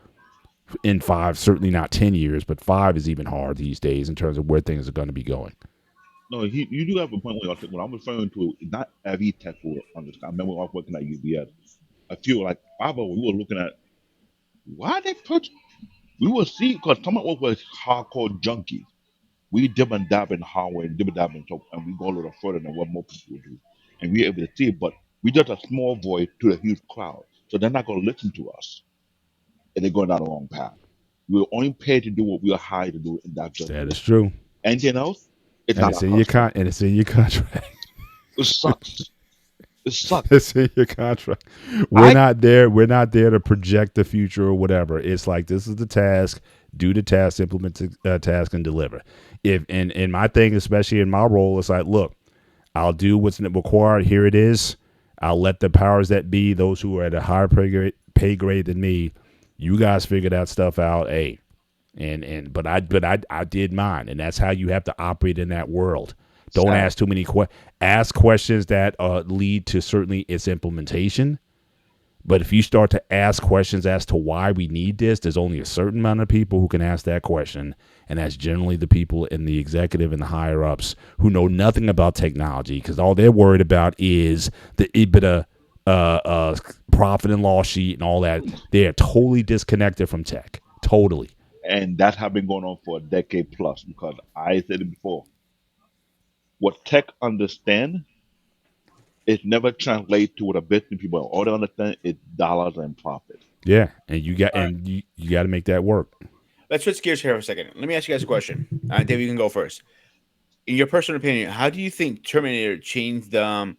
in 5. Certainly not 10 years, but 5 is even hard these days in terms of where things are going to be going. no, you do have a point when I'm referring to not every tech will understand. I remember when I was working at UBS. I feel like Ava, we were looking at why they put. We will see because some of us were hardcore junkies. We dib and dab in hardware and dib and dab in so, and we go a little further than what most people do, and we're able to see it. But we just a small voice to a huge crowd, so they're not going to listen to us, and they're going down the wrong path. We're only paid to do what we are hired to do, and that's just That it. is true, Anything else, it's and not it's a in your hustle. and it's in your contract. It sucks. It sucks. It's in your contract. We're I not there. We're not there to project the future or whatever. It's like, this is the task. Do the task, implement the task, and deliver. If and my thing, especially in my role, is like, look, I'll do what's required. Here it is. I'll let the powers that be, those who are at a higher pay grade than me, you guys figure that stuff out. Hey, and but I did mine, and that's how you have to operate in that world. Don't sad. ask too many ask questions that lead to certainly its implementation. But if you start to ask questions as to why we need this, there's only a certain amount of people who can ask that question, and that's generally the people in the executive and the higher ups who know nothing about technology, because all they're worried about is the EBITDA, profit and loss sheet and all that. They are totally disconnected from tech. Totally. And that have been going on for a decade plus because I said it before. What tech understand, it never translates to what a business people all they understand is dollars and profit. Yeah, All right, you got to make that work. let's switch gears here for a second. Let me ask you guys a question. Dave, you can go first. In your personal opinion, how do you think Terminator changed the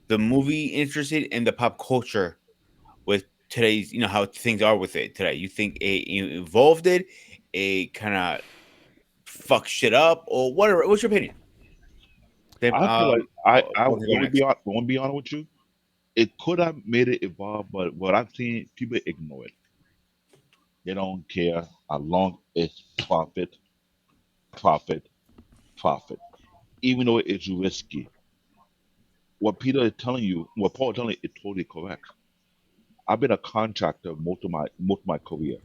movie industry and the pop culture with today's, how things are with it today? You think it evolved it, it kind of fucked shit up, or whatever? What's your opinion, Dave? I feel like I Who can go next? want to be honest with you. It could have made it evolve, but what I've seen, people ignore it. They don't care how long it's profit, profit, profit. Even though it's risky. What Peter is telling you, what Paul is telling you, is totally correct. I've been a contractor most of my career.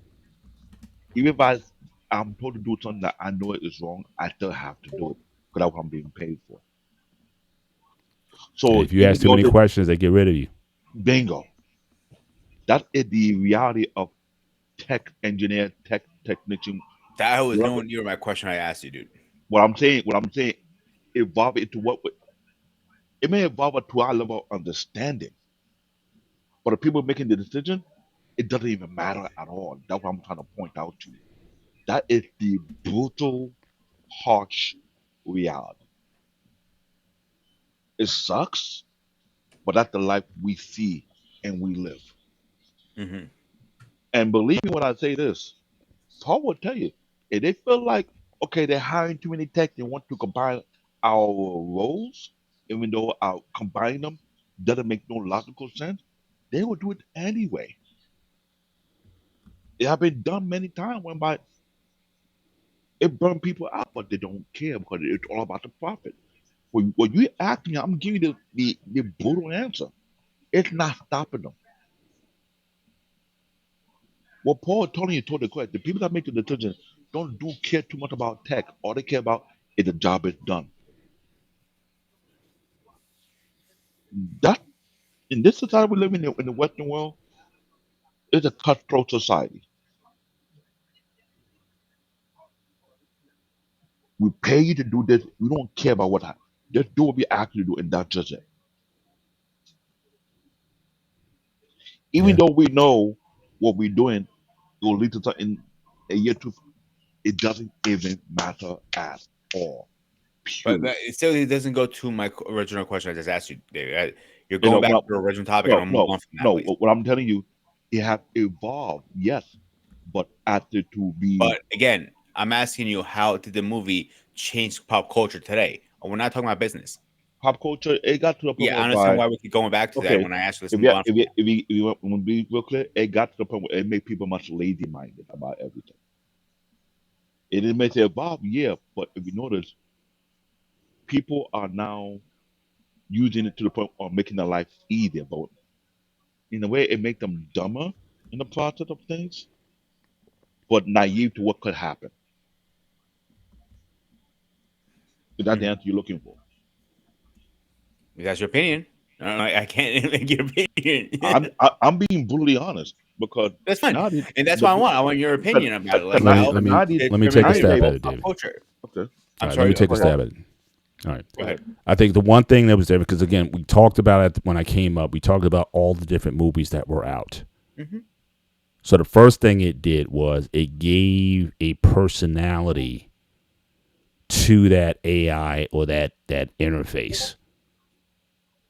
Even if I'm told to do something that I know it is wrong, I still have to do it because that's what I'm being paid for. And So if you even ask too though many this questions, they get rid of you. bingo, that is the reality of tech engineer, tech technician. That was Whatever. nowhere near my question I asked you, dude. What I'm saying, evolve it to it may evolve to our level of understanding. But the people making the decision, it doesn't even matter at all. That's what I'm trying to point out to you. That is the brutal, harsh reality. It sucks, but that's the life we see and we live. Hmm. And believe me when I say this, Paul will tell you, if they feel like, okay, they're hiring too many tech, they want to combine our roles, even though our combining them doesn't make no logical sense, they will do it anyway. It has been done many times whereby it burn people out, but they don't care because it's all about the profit. When you asking, I'm giving you the brutal answer. It's not stopping them. What Paul told you told the question. The people that make the decision don't do care too much about tech. All they care about is the job is done. That in this society we live in the Western world, it's a cutthroat society. We pay you to do this. We don't care about what happens. Just do what we ask you to do, and that's just it. Even Yeah. though we know what we're doing will lead to something a year two, it doesn't even matter at all. But Period. it still it doesn't go to my original question I just asked you, David. You're You going know, back to well, the original topic, and no, I'll move no, on from that, no. please. What I'm telling you, it have evolved, yes, but after to be But again, I'm asking you, how did the movie change pop culture today? We're not talking about business. pop culture, it got to the point Yeah, I understand whereby why we keep going back to that okay, when I asked you. Let's if move you on if from you that. if you, if you want to be real clear, it got to the point where it made people much lazy minded about everything. It may say evolve, yeah, but if you notice, people are now using it to the point of making their life easier. But in a way, it makes them dumber in the process of things, but naive to what could happen. Is that the Mhm. answer you're looking for? If that's your opinion. I can't make your opinion. I'm being brutally honest because That's fine, now the, and that's the what I want. I want your but, opinion about it. Like, Let me how let me did let me take a now you stab Terminator made at evolve it, pop David. culture? okay. All I'm right, let me sorry. take a Go ahead. stab at it. All right. Go ahead. I think the one thing that was there, because again, we talked about it when I came up. We talked about all the different movies that were out. Hmm. So the first thing it did was it gave a personality to that AI or that interface.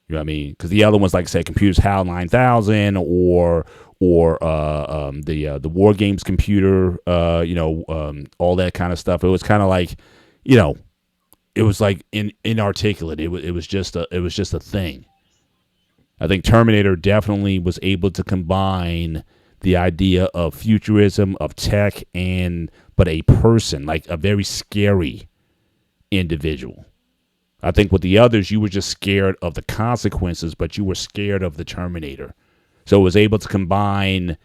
You know what I mean? Because the other ones, like I said, computers HAL 9000 or the War Games computer, all that kind of stuff. It was kind of like, you know, it was like inarticulate. It was just a thing. I think Terminator definitely was able to combine the idea of futurism, of tech, and but a person, like a very scary individual. I think with the others, you were just scared of the consequences, but you were scared of the Terminator. So it was able to combine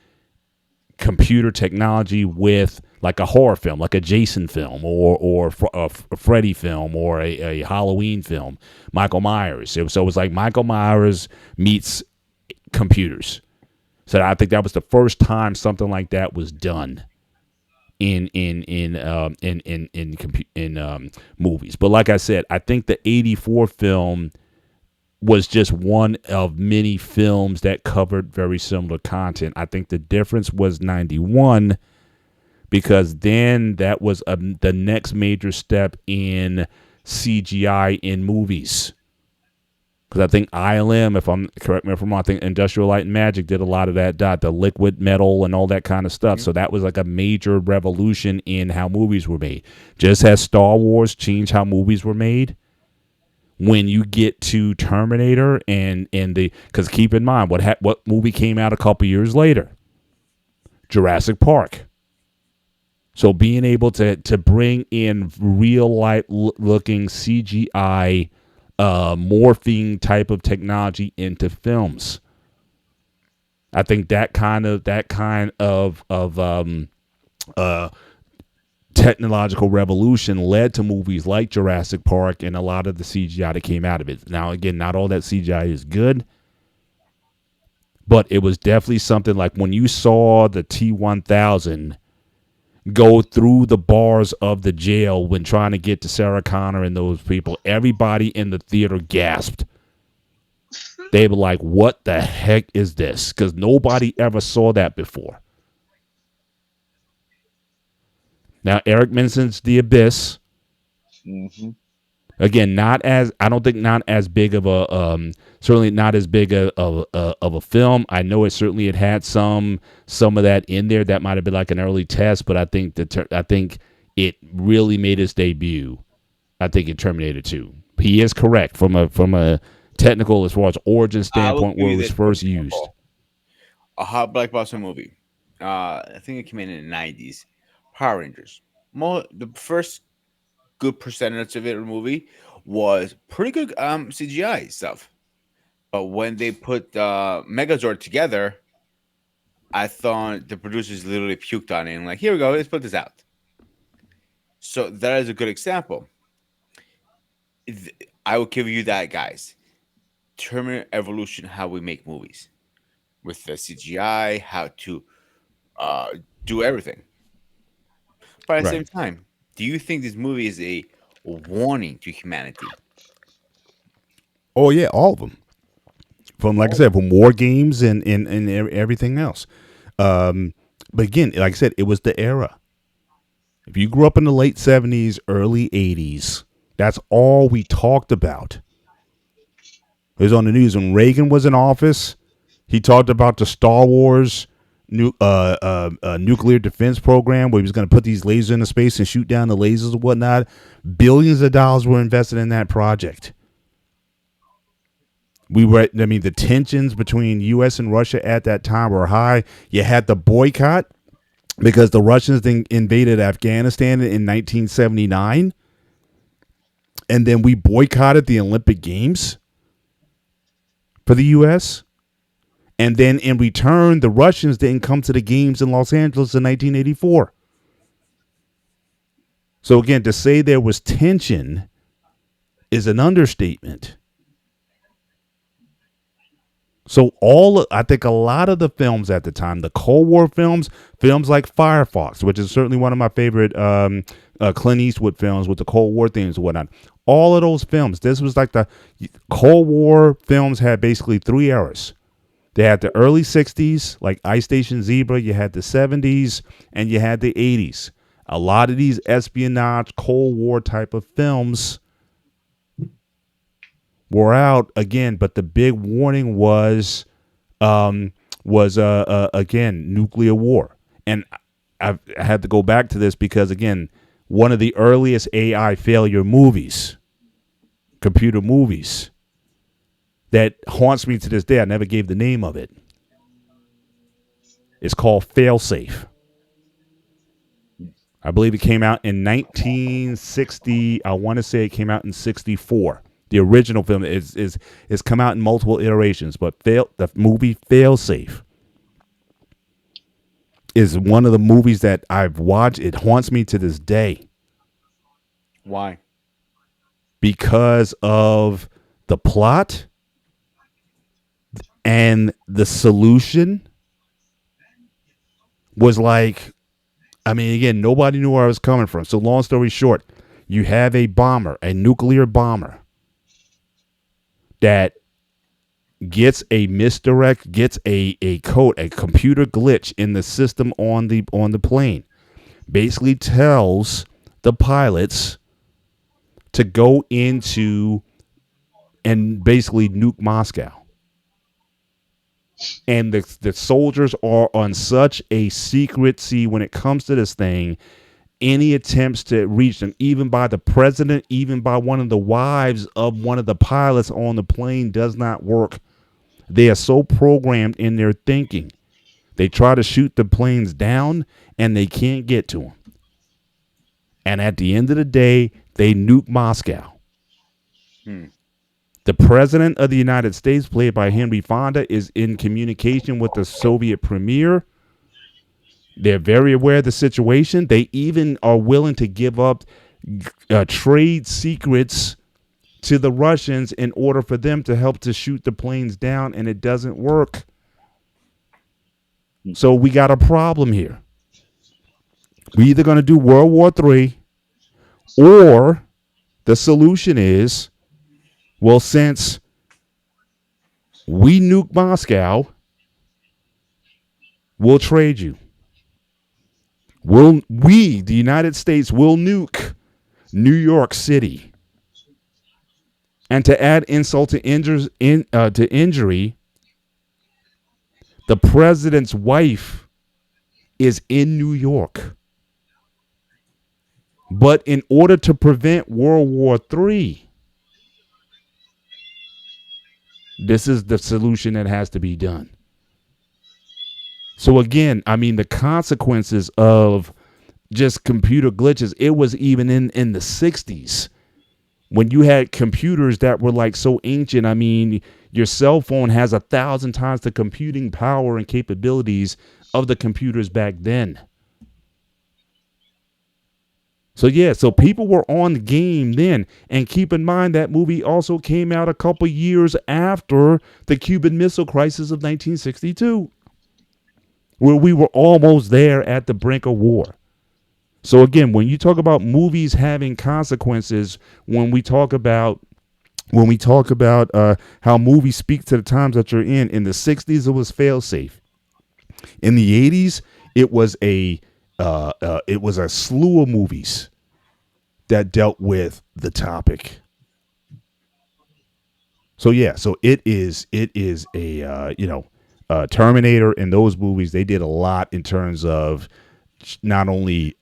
computer technology with like a horror film, like a Jason film, or a Freddy film, or a Halloween film. Michael Myers. So it was like Michael Myers meets computers. So I think that was the first time something like that was done in movies. But like I said, I think the '84 film was just one of many films that covered very similar content. I think the difference was '91 because then that was the next major step in CGI in movies. Because I think ILM, if I'm correct me if I'm wrong, I think Industrial Light and Magic did a lot of that, the liquid metal and all that kind of stuff. Hmm. So that was like a major revolution in how movies were made. Just as Star Wars changed how movies were made, when you get to Terminator and the because keep in mind what movie came out a couple years later, Jurassic Park. So being able to bring in real life looking CGI morphing type of technology into films, I think that kind of uh, technological revolution led to movies like Jurassic Park and a lot of the CGI that came out of it. Now, again, not all that CGI is good, but it was definitely something like when you saw the T-1000 go through the bars of the jail when trying to get to Sarah Connor and those people, everybody in the theater gasped. They were like, what the heck is this? Because nobody ever saw that before. Now, Eric mentions The Abyss. Hmm. Again, I don't think not as big of a certainly not as big of a film. I know it had some of that in there that might have been like an early test, but I think it really made its debut. I think in Terminator 2. He is correct from a technical as far as origin I will standpoint give where it you was this for first used. example. A hot blockbuster movie. I think it came in the '90s. Power Rangers. The first good percentage of it movie was pretty good CGI stuff. But when they put Megazord together, I thought the producers literally puked on it and like, here we go, let's put this out. So that is a good example. I will give you that, guys. Terminator Evolution, how we make movies with the CGI, how to uh, do everything. But at the Right. same time, do you think this movie is a warning to humanity? Oh yeah, all of them. From like I said, from war games and everything else. Um, but again, like I said, it was the era. If you grew up in the late '70s, early '80s, That's all we talked about. It was on the news when Reagan was in office. He talked about the Star Wars nuclear defense program where he was going to put these lasers into space and shoot down the lasers and whatnot. Billions of dollars were invested in that project. The tensions between U.S. and Russia at that time were high. You had the boycott because the Russians invaded Afghanistan in 1979. And then we boycotted the Olympic Games for the U.S. And then in return, the Russians didn't come to the games in Los Angeles in 1984. So again, to say there was tension is an understatement. So I think a lot of the films at the time, the Cold War films like Firefox, which is certainly one of my favorite Clint Eastwood films with the Cold War themes and whatnot. All of those films, this was like the Cold War films had basically 3 eras. They had the early 60s, like Ice Station Zebra. You had the 70s, and you had the 80s. A lot of these espionage, Cold War type of films were out again, but the big warning was again, nuclear war. And I had to go back to this because, again, one of the earliest AI failure movies, computer movies, that haunts me to this day. I never gave the name of it. It's called Failsafe. I believe it came out in 1960. I want to say it came out in 64. The original film is come out in multiple iterations, but the movie Failsafe is one of the movies that I've watched. It haunts me to this day. Why? Because of the plot and the solution was like, again, nobody knew where I was coming from. So long story short, you have a bomber, a nuclear bomber, that gets a misdirect, gets a computer glitch in the system on the plane. Basically tells the pilots to go into and basically nuke Moscow. And the soldiers are on such a secrecy when it comes to this thing. Any attempts to reach them, even by the president, even by one of the wives of one of the pilots on the plane, does not work. They are so programmed in their thinking. They try to shoot the planes down and they can't get to them. And at the end of the day, they nuke Moscow. The president of the United States, played by Henry Fonda, is in communication with the Soviet premier. They're very aware of the situation. They even are willing to give up trade secrets to the Russians in order for them to help to shoot the planes down, and it doesn't work. So we got a problem here. We're either going to do World War III, or the solution is, well, since we nuke Moscow, we'll trade you. The United States, will nuke New York City. And to add insult to injury, the president's wife is in New York. But in order to prevent World War III, this is the solution that has to be done. So again, the consequences of just computer glitches, it was even in the 60s when you had computers that were like so ancient. Your cell phone has 1,000 times the computing power and capabilities of the computers back then. So people were on the game then. And keep in mind, that movie also came out a couple years after the Cuban Missile Crisis of 1962, where we were almost there at the brink of war. So again, when you talk about movies having consequences, when we talk about how movies speak to the times that you're in the 60s, it was Failsafe. In the 80s, it was a slew of movies that dealt with the topic. So yeah, so it is a Terminator and those movies. They did a lot in terms of not only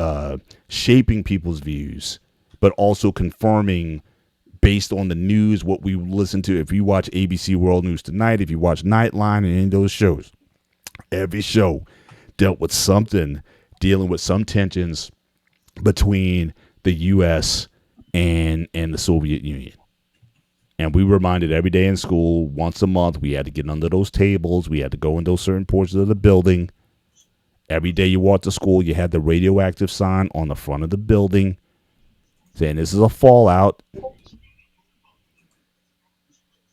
shaping people's views, but also confirming based on the news what we listen to. If you watch ABC World News Tonight, if you watch Nightline and any of those shows, every show dealt with something dealing with some tensions between the U.S. and the Soviet Union. And we were reminded every day in school, once a month, we had to get under those tables. We had to go in those certain portions of the building. Every day you walked to school, you had the radioactive sign on the front of the building saying this is a fallout.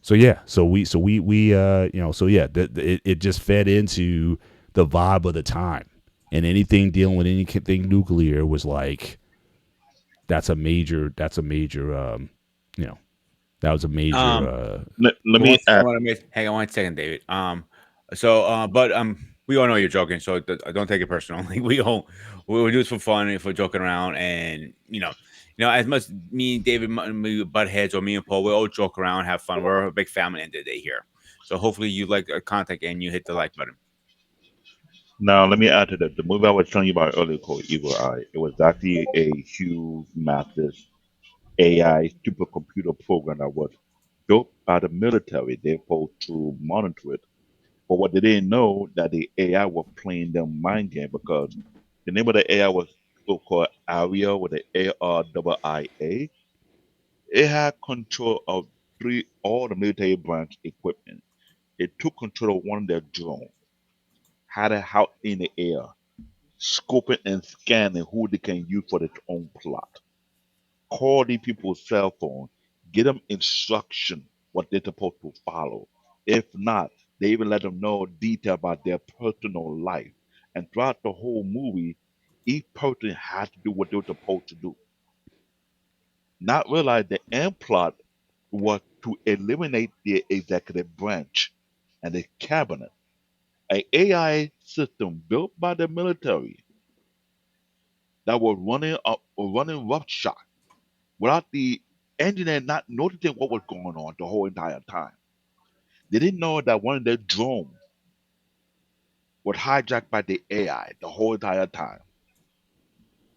So yeah, so yeah, it just fed into the vibe of the time, and anything dealing with anything nuclear was like that's a major you know that was a major Um, Let One me second, add. what I missed. Hang on one second, David. But we all know you're joking, so don't take it personal. Like we do this for fun and for joking around, and as much me and David, me butt heads, or me and Paul, we all joke around, have fun. We're a big family end of the day here. So hopefully you like the content and you hit the like button. Now, let me add to that. The movie I was telling you about earlier called Evil Eye. It was actually a huge, massive AI supercomputer program that was built by the military. They're supposed to monitor it. But what they didn't know that the AI was playing them mind game because the name of the AI was so-called ARIA with the ARIA. It had control of all the military branch equipment. It took control of one of their drones, had it out in the air, scoping and scanning who they can use for their own plot. Call these people's cell phone, get them instruction what they're supposed to follow. If not, they even let them know detail about their personal life. And throughout the whole movie, each person had to do what they were supposed to do. Not realize the end plot was to eliminate the executive branch and the cabinet. An AI system built by the military that was running roughshod without the engineer not noticing what was going on the whole entire time. They didn't know that one of their drones was hijacked by the AI the whole entire time,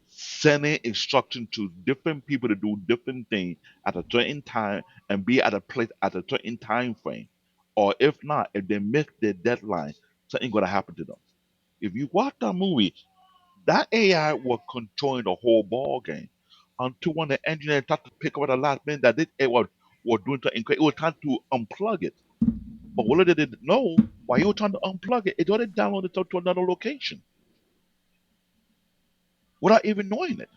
sending instructions to different people to do different things at a certain time and be at a place at a certain time frame. Or if not, if they miss their deadline, something gonna happen to them. If you watch that movie, that AI was controlling the whole ball game until when the engineer started to pick up at the last minute that this AI was doing something crazy. It was trying to unplug it. But what they didn't know, while you were trying to unplug it, it already downloaded it to another location without even knowing it.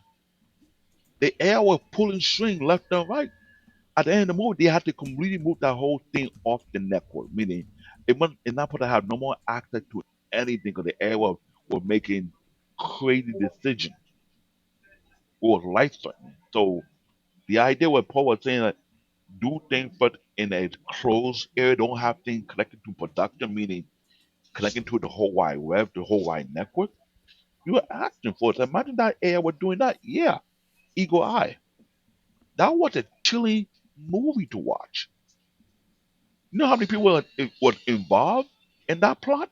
The AI was pulling string left and right. At the end of the movie, they had to completely move that whole thing off the network, meaning it's not supposed to have no more access to anything because the AI was making crazy decisions. It was life threatening. So the idea what Paul was saying that do things but in a closed area, don't have things connected to production, meaning connecting to the whole wide web, the whole wide network. You were asking for it. Imagine that AI was doing that. Yeah, Eagle Eye. That was a chilling movie to watch. You know how many people were involved in that plot?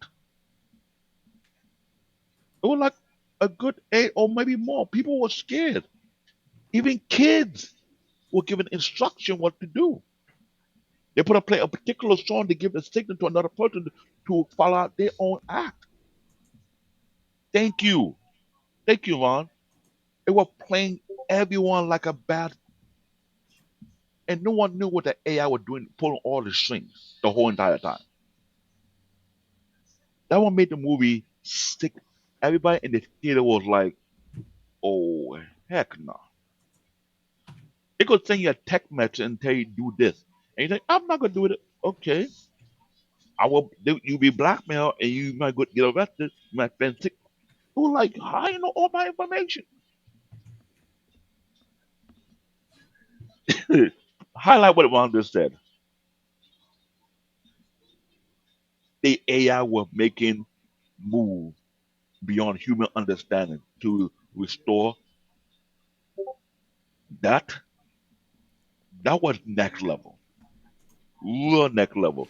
It was like a good eight or maybe more. People were scared. Even kids were given instruction what to do. They put a play a particular song to give the signal to another person to follow out their own act. Thank you. Thank you, Ron. It was playing everyone like a bad, and no one knew what the AI was doing, pulling all the strings the whole entire time. That one made the movie stick. Everybody in the theater was like, "Oh heck no!" It could send you a text message and tell you do this, and you think, "I'm not gonna do it." Okay, I will. You be blackmailed, and you might get arrested. You might spend six. It was like, "How you know all my information?" Highlight what Ron just said. The AI was making moves beyond human understanding to restore That that was next level, real next level.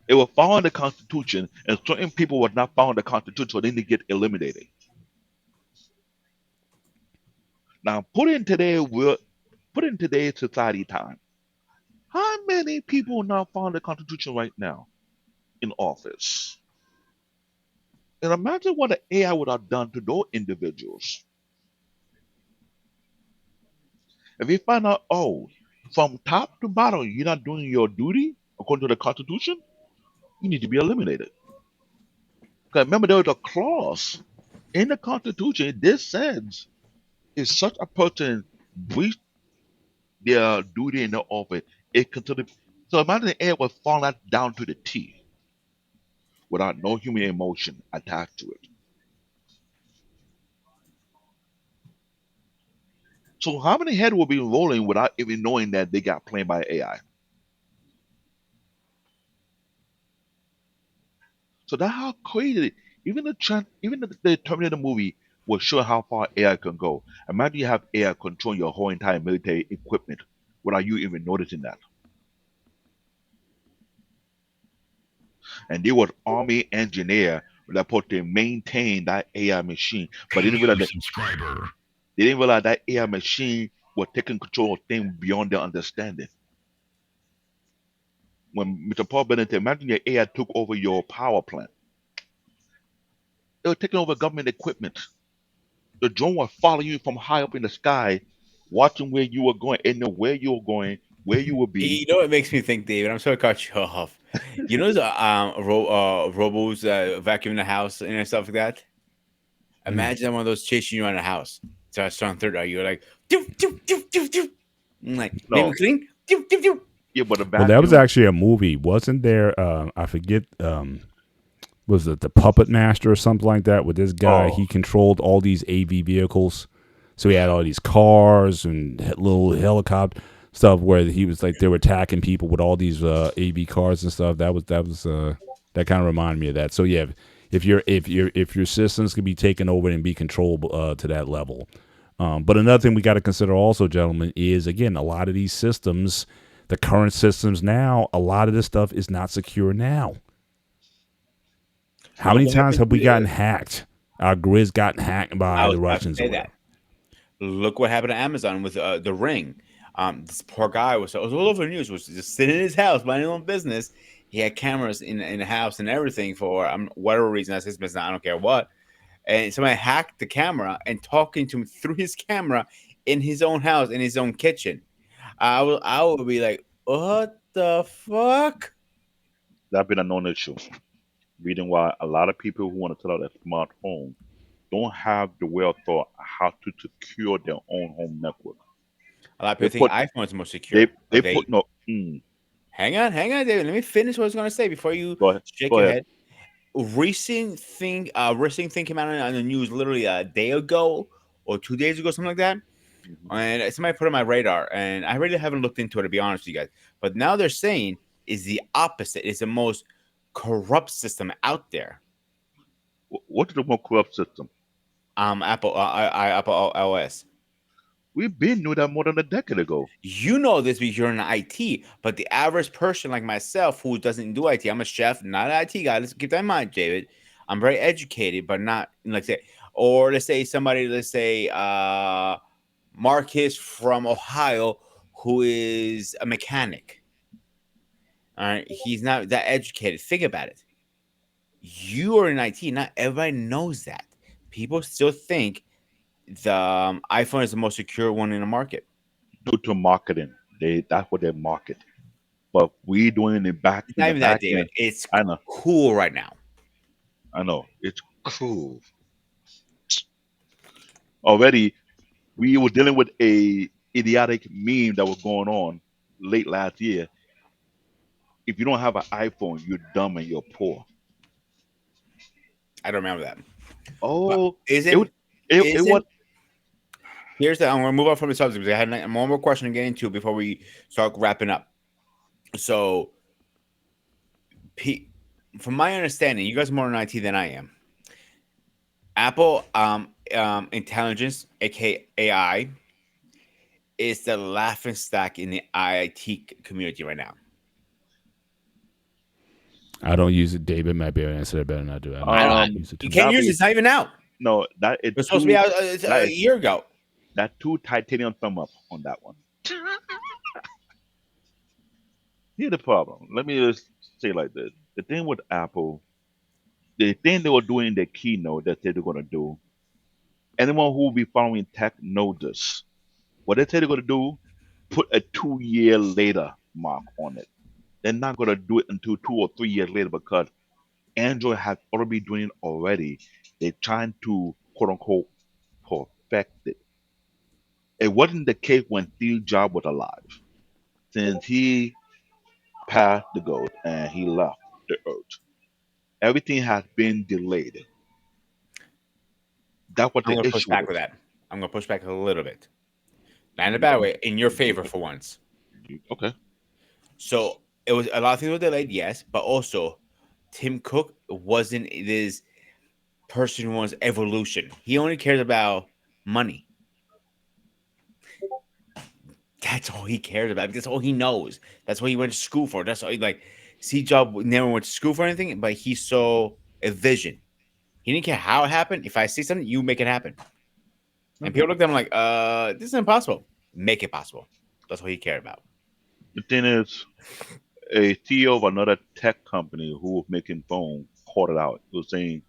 It was following the Constitution, and certain people were not following the Constitution, so they need to get eliminated. Now, put in today's society time. How many people not following the Constitution right now in office? And imagine what the AI would have done to those individuals. If you find out, oh, from top to bottom, you're not doing your duty according to the Constitution, you need to be eliminated. Because remember, there was a clause in the Constitution. This says if such a person breach their duty in the office, it considered. So imagine the AI was falling down to the T without no human emotion attached to it. So how many heads will be rolling without even knowing that they got played by AI? So that's how crazy. Even the Terminator movie will show how far AI can go. Imagine you have AI control your whole entire military equipment without you even noticing that. And there was army engineer that supposed to maintain that AI machine, but they didn't realize that AI machine was taking control of things beyond their understanding. When Mr. Paul Bennett said, imagine your AI took over your power plant. It was taking over government equipment. The drone will follow you from high up in the sky, watching where you were going, and know where you were going, where you will be. You know what makes me think, David? I'm sorry to cut you off. You know the robos vacuuming the house and stuff like that. Mm. Imagine one of those chasing you around the house. So I saw on third eye, you're like, doo, doo, doo, doo, doo. I'm like, name No, clean, doo, doo, doo. yeah, but a Well, that was vacuum. actually a movie, wasn't there? I forget. Was it the Puppet Master or something like that? With this guy, Oh, he controlled all these AV vehicles. So he had all these cars and little helicopter stuff where he was like they were attacking people with all these AV cars and stuff. That kind of reminded me of that. So yeah, if your systems can be taken over and be controlled to that level. But another thing we got to consider also, gentlemen, is again a lot of these systems, the current systems now, a lot of this stuff is not secure now. How Look many what times happened have we to gotten hacked? Our grids gotten hacked I by was the about to Russians or say that. whatever. Look what happened to Amazon with the Ring. This poor guy was all over the news. Was just sitting in his house, minding his own business. He had cameras in the house and everything for whatever reason. That's his business. I don't care what. And somebody hacked the camera and talking to him through his camera in his own house, in his own kitchen. I would be like, what the fuck? that's been a known issue. Reason why a lot of people who want to set up a smart home don't have the well thought how to secure their own home network. A lot of They people think put iPhone is the most they secure, they but put no. Mm, hang on, David. Let me finish what I was going to say before you go ahead. shake Go your ahead. head. Recent thing came out on the news literally a day ago or 2 days ago, something like that. Mhm. And somebody put it on my radar, and I really haven't looked into it to be honest with you guys. But now they're saying is the opposite. It's the most corrupt system out there. What is the more corrupt system? Apple iOS. We've been knew that more than a decade ago. You know this because you're in IT, but the average person like myself who doesn't do IT, I'm a chef, not an IT guy. Let's keep that in mind, David. I'm very educated, but not like say, or let's say somebody, let's say Marcus from Ohio, who is a mechanic. All right, he's not that educated. Think about it. You are in IT. Not everybody knows that. People still think the iPhone is the most secure one in the market. Due to marketing. That's what they market. But we doing it back It's in not the even that, back David. end. It's I know, cool right now. I know. It's cool. Already we were dealing with a idiotic meme that was going on late last year. If you don't have an iPhone, you're dumb and you're poor. I don't remember that. But Oh, it would isn't it was isn't here's the I'm gonna move on from the subject because I had one more question to get into before we start wrapping up. So, P, from my understanding, you guys are more in IT than I am. Apple intelligence, aka AI, is the laughing stock in the IT community right now. I don't use it. David might be able to answer that better than I do. I I don't don't. Um, use it too You can't that much. use it. be It's not even out. no, that It it was supposed to be two out that a is year ago. that two titanium thumb up on that one. Here's the problem. Let me just say it like this: the thing with Apple, the thing they were doing in their keynote that they're going to do. Anyone who will be following tech knows this. What they say they're going to do, put a 2 year later mark on it. They're not going to do it until 2 or 3 years later because Android has already been doing it already. They're trying to quote unquote perfect it. It wasn't the case when Steve Jobs was alive. Since he passed the ghost and he left the earth, everything has been delayed. That's what I'm the gonna push issue back with is. that. I'm gonna push back a little bit. Not in a You bad got way. In your you, favor for once. okay. So it was a lot of things were delayed, yes, but also Tim Cook wasn't this person who wants evolution. He only cares about money. That's all he cares about. That's all he knows. That's what he went to school for. That's all he like. C Job never went to school for anything, but he saw a vision. He didn't care how it happened. If I see something, you make it happen. And Okay. people looked at him like, this is impossible. Make it possible. That's what he cared about. The thing is, a CEO of another tech company who was making phones called it out. He was saying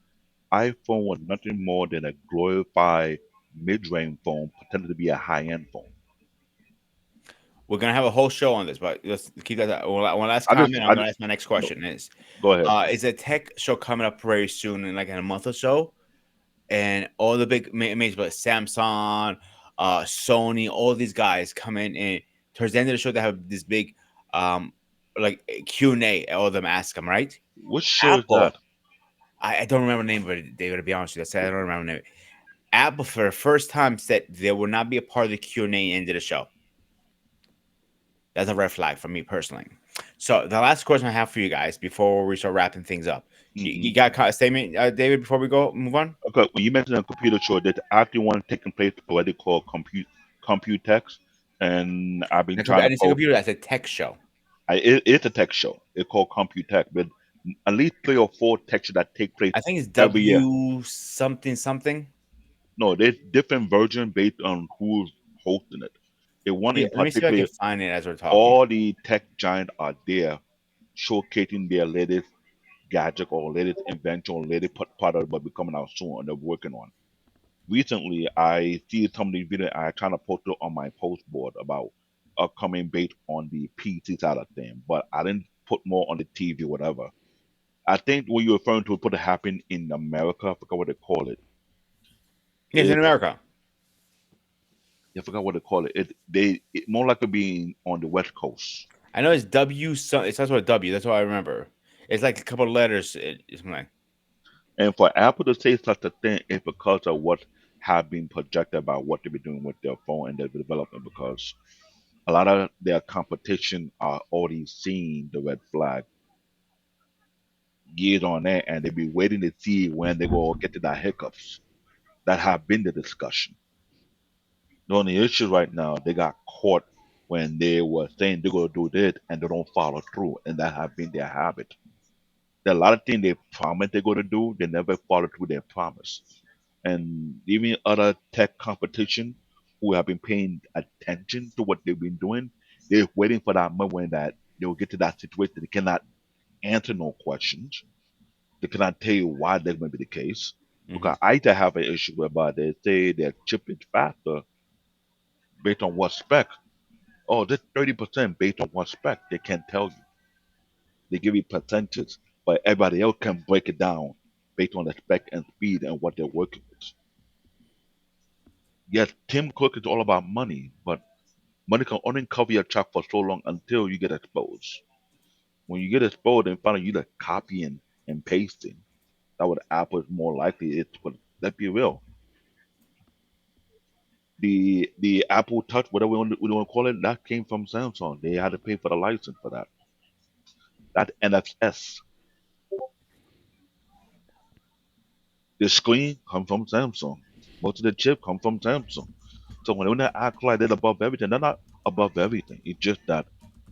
iPhone was nothing more than a glorified mid-range phone pretending to be a high-end phone. We're gonna have a whole show on this, but let's keep that. One last comment. I'm I gonna just ask my next no, question: go ahead. is a tech show coming up very soon, in like in a month or so, and all the big majors, like Samsung, Sony, all these guys come in, and towards the end of the show, they have this big, um, like Q&A. All of them ask them, right? Which show is Apple, that? I don't remember the name, but they gotta be honest with you. I said I don't remember the name. Apple, for the first time, said there will not be a part of the Q&A end of the show. That's a red flag for me personally. So the last question I have for you guys before we start wrapping things up, Hmm. you got a statement, David? Before we go move on, Okay, when you mentioned a computer show, there's actually one taking place already called Computex, and I've been I trying to didn't say post. computer. That's a tech show. It's a tech show. It's called Computex, with at least 3 or 4 tech shows that take place I think it's every year. W something something. No, there's different versions based on who's hosting it. The one in Yeah, let me see if I can particular, find it as we're talking. all the tech giants are there showcasing their latest gadget or latest invention or latest product will be coming out soon and they're working on. Recently, I see some of these videos I kind of posted on my post board about upcoming based on the PC side of thing, but I didn't put more on the TV, whatever. I think what you're referring to put it happen in America. I forgot what they call it. Yes, in It America. I forgot what they call it. It more likely being on the West Coast. I know it's W. Some it starts with a W. That's what I remember. It's like a couple of letters. It's like And for Apple to say such a thing is because of what have been projected about what they've been doing with their phone and their development. Because a lot of their competition are already seeing the red flag years on end, and they be waiting to see when they go get to that hiccups that have been the discussion. The only issue right now, they got caught when they were saying they're gonna do this and they don't follow through, and that have been their habit. There are a lot of things they promise they're gonna do, they never follow through their promise. And even other tech competition who have been paying attention to what they've been doing, they're waiting for that moment when that they'll get to that situation. They cannot answer no questions. They cannot tell you why that may be the case. mhm. Because I used to have an issue whereby they say their chip is faster based on what spec. Oh, this 30% based on what spec. They can't tell you. They give you percentages, but everybody else can break it down based on the spec and speed and what they're working with. Yes, Tim Cook is all about money, but money can only cover your track for so long until you get exposed. When you get exposed and find out you're just copying and pasting, that what Apple is more likely is. But let's be real, the Apple Touch, whatever we want to call it, that came from Samsung. They had to pay for the license for that. That NFS, the screen come from Samsung. Most of the chip come from Samsung. So when they act like they're above everything, they're not above everything. It's just that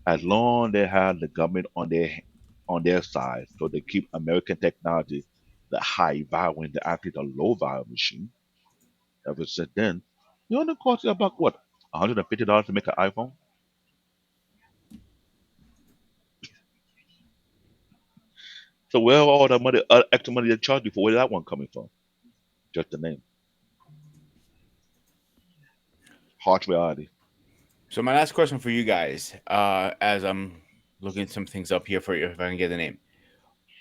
as long they have the government on their side, so they keep American technology the high value when they actually the low value machine. Ever since then, you only cost you about what $150 to make an iPhone. So where all the money, extra money they charge you for? Where that one coming from? Just the name, harsh reality. So my last question for you guys, as I'm looking some things up here for you, if I can get the name.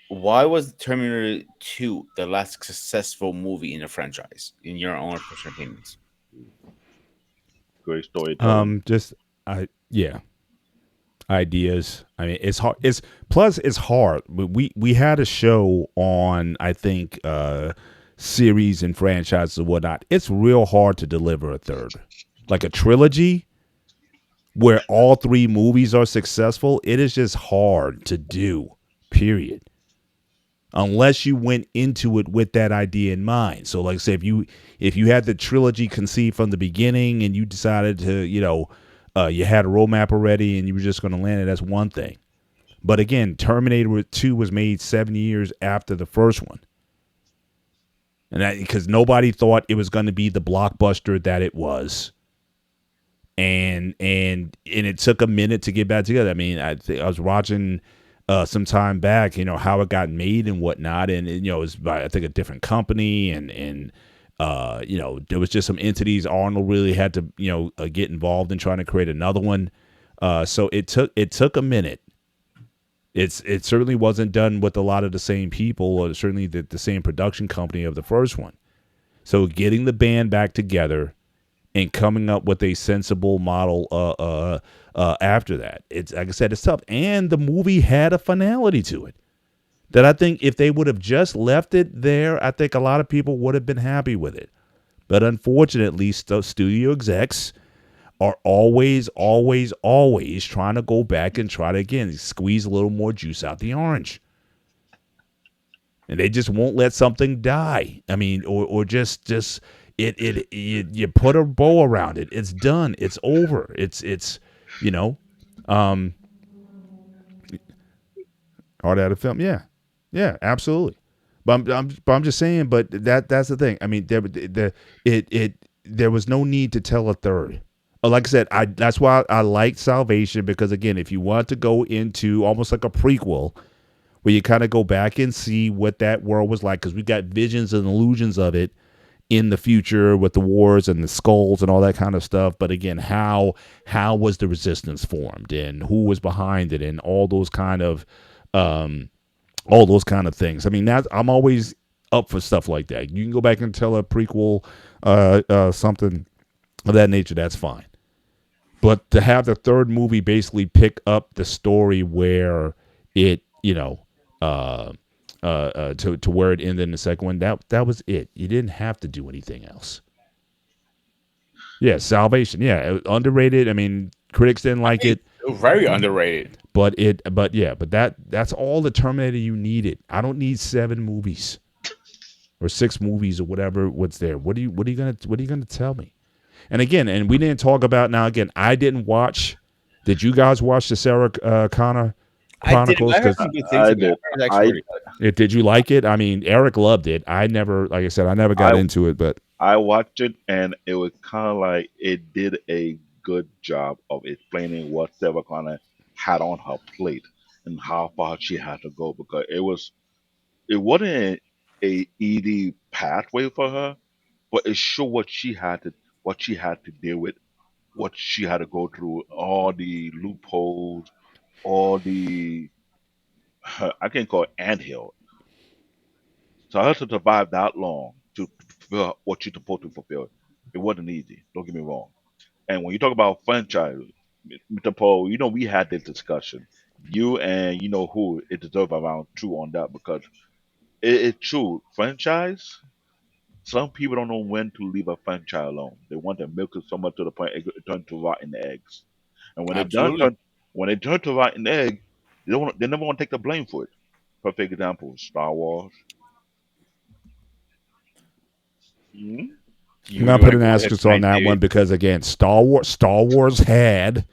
Why was Terminator 2 the last successful movie in the franchise, in your own personal opinions? Great storytelling. Just I yeah, ideas. I mean, it's hard. It's plus it's hard. We had a show on I think series and franchises and whatnot. It's real hard to deliver a third, like a trilogy where all three movies are successful. It is just hard to do. Period. Unless you went into it with that idea in mind. So, like I say, if you had the trilogy conceived from the beginning and you decided to, you had a roadmap already and you were just going to land it, that's one thing. But again, Terminator 2 was made 7 years after the first one. And that because nobody thought it was going to be the blockbuster that it was. And it took a minute to get back together. I mean, I was watching some time back, how it got made and whatnot, and it was by I think a different company, and there was just some entities. Arnold really had to get involved in trying to create another one. So it took a minute. It certainly wasn't done with a lot of the same people, or certainly the same production company of the first one. So getting the band back together and coming up with a sensible model after that. It's like I said, it's tough. And the movie had a finality to it that I think if they would have just left it there, I think a lot of people would have been happy with it. But unfortunately, studio execs are always, always, always trying to go back and try to again squeeze a little more juice out the orange. And they just won't let something die. I mean, or just you put a bow around it. It's done. It's over. It's you know, um, hard out of film. Yeah, yeah, absolutely. But I'm just saying. But that's the thing. I mean, there was no need to tell a third. Like I said, that's why I liked Salvation because again, if you want to go into almost like a prequel where you kind of go back and see what that world was like because we got visions and illusions of it in the future with the wars and the skulls and all that kind of stuff. But again, how was the resistance formed and who was behind it and um, all those kind of things. I mean, I'm always up for stuff like that. You can go back and tell a prequel, something of that nature. That's fine. But to have the third movie basically pick up the story where it, uh, to where it ended in the second one, that was it. You didn't have to do anything else. Yeah, Salvation. Yeah, underrated. I mean, critics didn't like it, Very underrated. but that's all the Terminator you needed. I don't need 7 movies or 6 movies or whatever. What's there? What are you gonna tell me? And again, and we didn't talk about now. Again, I didn't watch. Did you guys watch the Sarah Connor I did. Chronicles? I heard Because some good things I about it. did. I heard it's actually I pretty good. did you like it? I mean, Eric loved it. I never, like I said, I never got I into it, but I watched it and it was kind of like it did a good job of explaining what Sarah Connor had on her plate and how far she had to go because it wasn't a easy pathway for her, but it showed what she had to deal with, what she had to go through, all the loopholes, all the I can call it anthill. So her to survive that long to fulfill what she's supposed to fulfill, it wasn't easy. Don't get me wrong. And when you talk about franchise, Mr. Paul, we had this discussion. You and you know who it deserve around two on that because it's true. Franchise, some people don't know when to leave a franchise alone. They want to milk it so much to the point it turns to rotten eggs. And Absolutely. when they turn to rotten egg, they never want to take the blame for it. Perfect example, Star Wars. Mhm. You I'm really gonna want put to an go ahead asterisk on tonight, that one David? because again, Star Wars had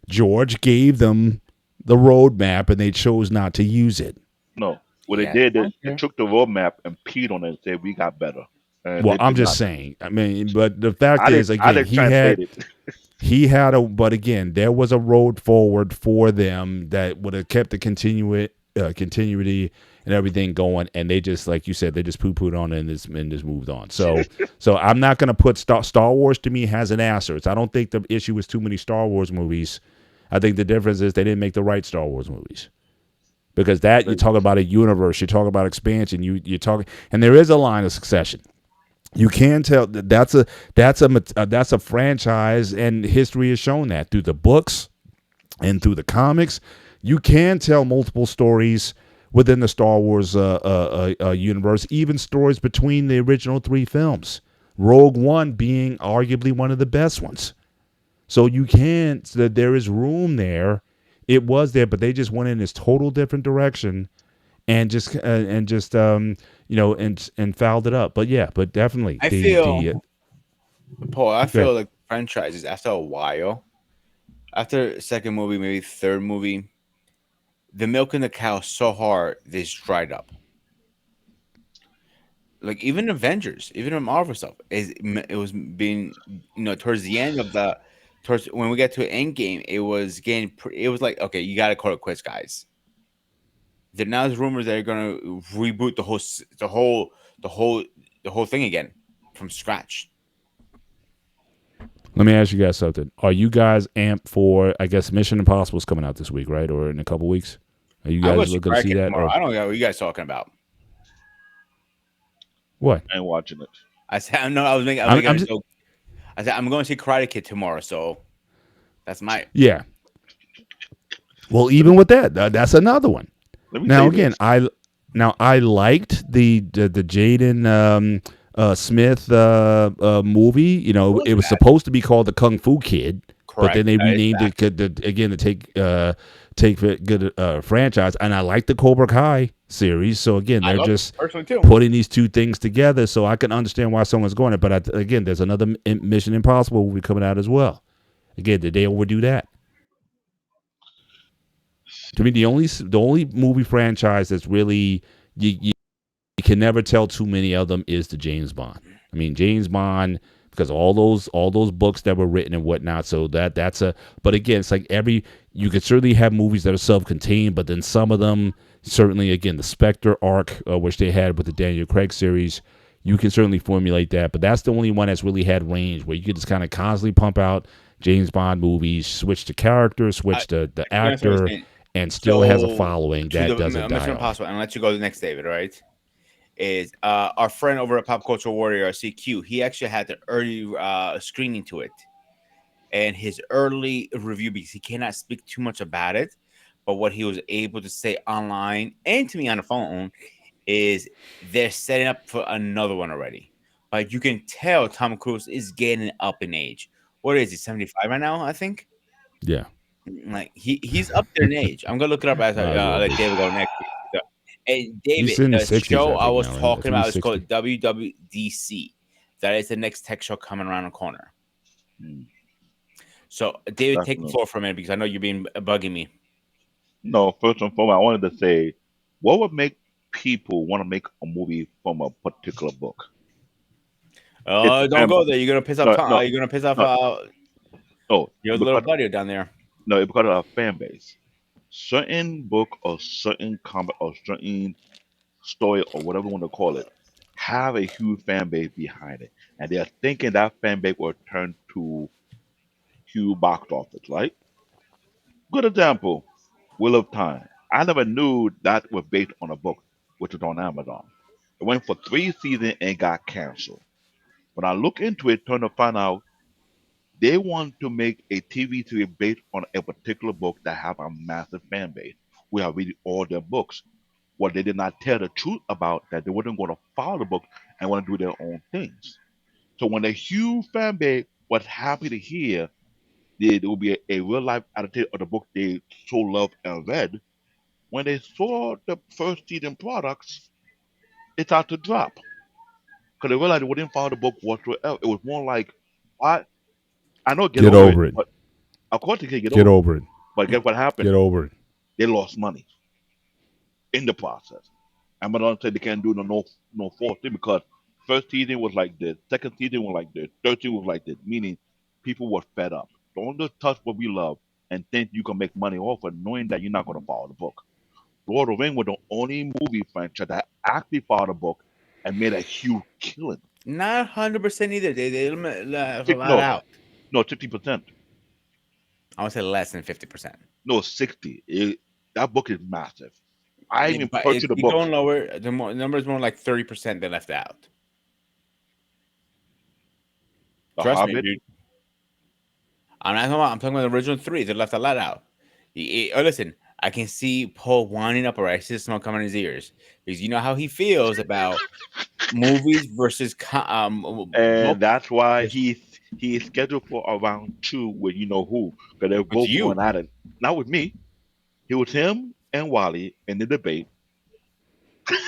George gave them the roadmap and they chose not to use it. No, what they Yeah. did is they Okay. took the roadmap and peed on it and said we got better, and Well, they I'm did just not. saying. I mean, but the fact is, I again, didn't translate it. but again, there was a road forward for them that would have kept the continuity and everything going, and they just, like you said, they just poo pooed on it and just moved on. So I'm not going to put Star Wars to me has an asterisk. I don't think the issue is too many Star Wars movies. I think the difference is they didn't make the right Star Wars movies. Because that you're talking about a universe, you're talking about expansion, you're talking, and there is a line of succession. You can tell that that's a franchise, and history has shown that through the books and through the comics. You can tell multiple stories within the Star Wars universe, even stories between the original three films. Rogue One being arguably one of the best ones. So you can, so that there is room there. It was there, but they just went in this total different direction and fouled it up. But yeah, but definitely I the feel, Paul. I okay. feel like franchises after a while, after second movie, maybe third movie, the milk in the cow so hard this dried up. Like even Avengers, even the Marvel stuff, it was being, towards the end of the, towards when we get to Endgame, it was getting it was like, okay, you got to call it quits, guys. There now there's rumors that they're gonna reboot the whole thing again from scratch. Let me ask you guys something. Are you guys amped for? I guess Mission Impossible is coming out this week, right, or in a couple weeks? Are you I'm gonna guys see looking to Karate see Kid that tomorrow. or I don't know what you guys talking about. what? I ain't watching it. I said no. I was I'm, making I'm a just joke. I said I'm going to see Karate Kid tomorrow, so that's my. yeah. Well, Let me even with that, that's another one. let me Now say again, this. I liked the Jaden Smith movie. You It know, it wasn't was bad. supposed to be called the Kung Fu Kid, but Correct. then they That is renamed fact. it again to take a good franchise. And I like the Cobra Kai series. So again, I they're love it just personally too. putting these two things together. So I can understand why someone's going it. But again, there's another Mission Impossible movie coming out as well. Again, did they overdo that? To me, the only movie franchise that's really you can never tell too many of them is the James Bond. I mean, James Bond because all those books that were written and whatnot. So that's a. But again, it's like you could certainly have movies that are self-contained, but then some of them certainly again the Spectre arc, which they had with the Daniel Craig series. You can certainly formulate that, but that's the only one that's really had range where you could just kind of constantly pump out James Bond movies, switch the character, I switch the can understand what you're actor, saying. and still has a So following to that the doesn't die Mission off. Impossible, and I'll let you go to the next, David. All right, is our friend over at Pop Culture Warrior CQ. He actually had the early screening to it, and his early review, because he cannot speak too much about it, but what he was able to say online and to me on the phone is they're setting up for another one already. Like you can tell Tom Cruise is getting up in age. What is he, 75 right now, I think? Yeah, Like he's up there in age. I'm gonna look it up as might as I well let be. David go next. So, and He's David, in the the 60s, show I I think was now. I talking think he's about is 60. called WWDC. That is the next tech show coming around the corner. Hmm, So, David, take the definitely. floor for a minute because I know you're being bugging me. No, first and foremost, I wanted to say, what would make people want to make a movie from a particular book? It's a Don't fan. go there. You're gonna piss off No, Tom. no, You're gonna piss off no, no. your little Because buddy down there. no, it's because of a fan base. Certain book or certain comic or certain story or whatever you want to call it have a huge fan base behind it, and they're thinking that fan base will turn to huge box office. Right? Good example. Wheel of Time. I never knew that was based on a book, which is on Amazon. It went for 3 seasons and got canceled. When I look into it, turn to find out they want to make a TV series based on a particular book that have a massive fan base. We have read all their books. What they did not tell the truth about that they weren't going to follow the book and want to do their own things. So when a huge fan base was happy to hear there will be a real life adaptation of the book they so loved and read, when they saw the first season products, it started to drop because they realized they wouldn't follow the book whatsoever. It was more like, I I know get Get over it, over it. but of course they can get Get over it. over it. But guess what happened? Get over it. They lost money in the process. Amazon said they can't do no fourth thing because first season was like this, second season was like this, third season was like this, meaning people were fed up. Don't just touch what we love and think you can make money off it, knowing that you're not going to follow the book. Lord of the Rings was the only movie franchise that actually followed the book and made a huge killing. Not 100% either. They left a lot No, out. no, 50%. I would say less than 50%. No, 60. That book is massive. I even But purchased if the you go books. lower, the number is more like 30% they left out. The Trust me, Hobbit. dude. I'm talking about the original three. They left a lot out. Listen, I can see Paul winding up, or I see the smoke coming in his ears because you know how he feels about movies versus And books. that's why versus- he is scheduled for around two with you know who, because they're With both you, going at it. Not with me. It was him and Wally in the debate.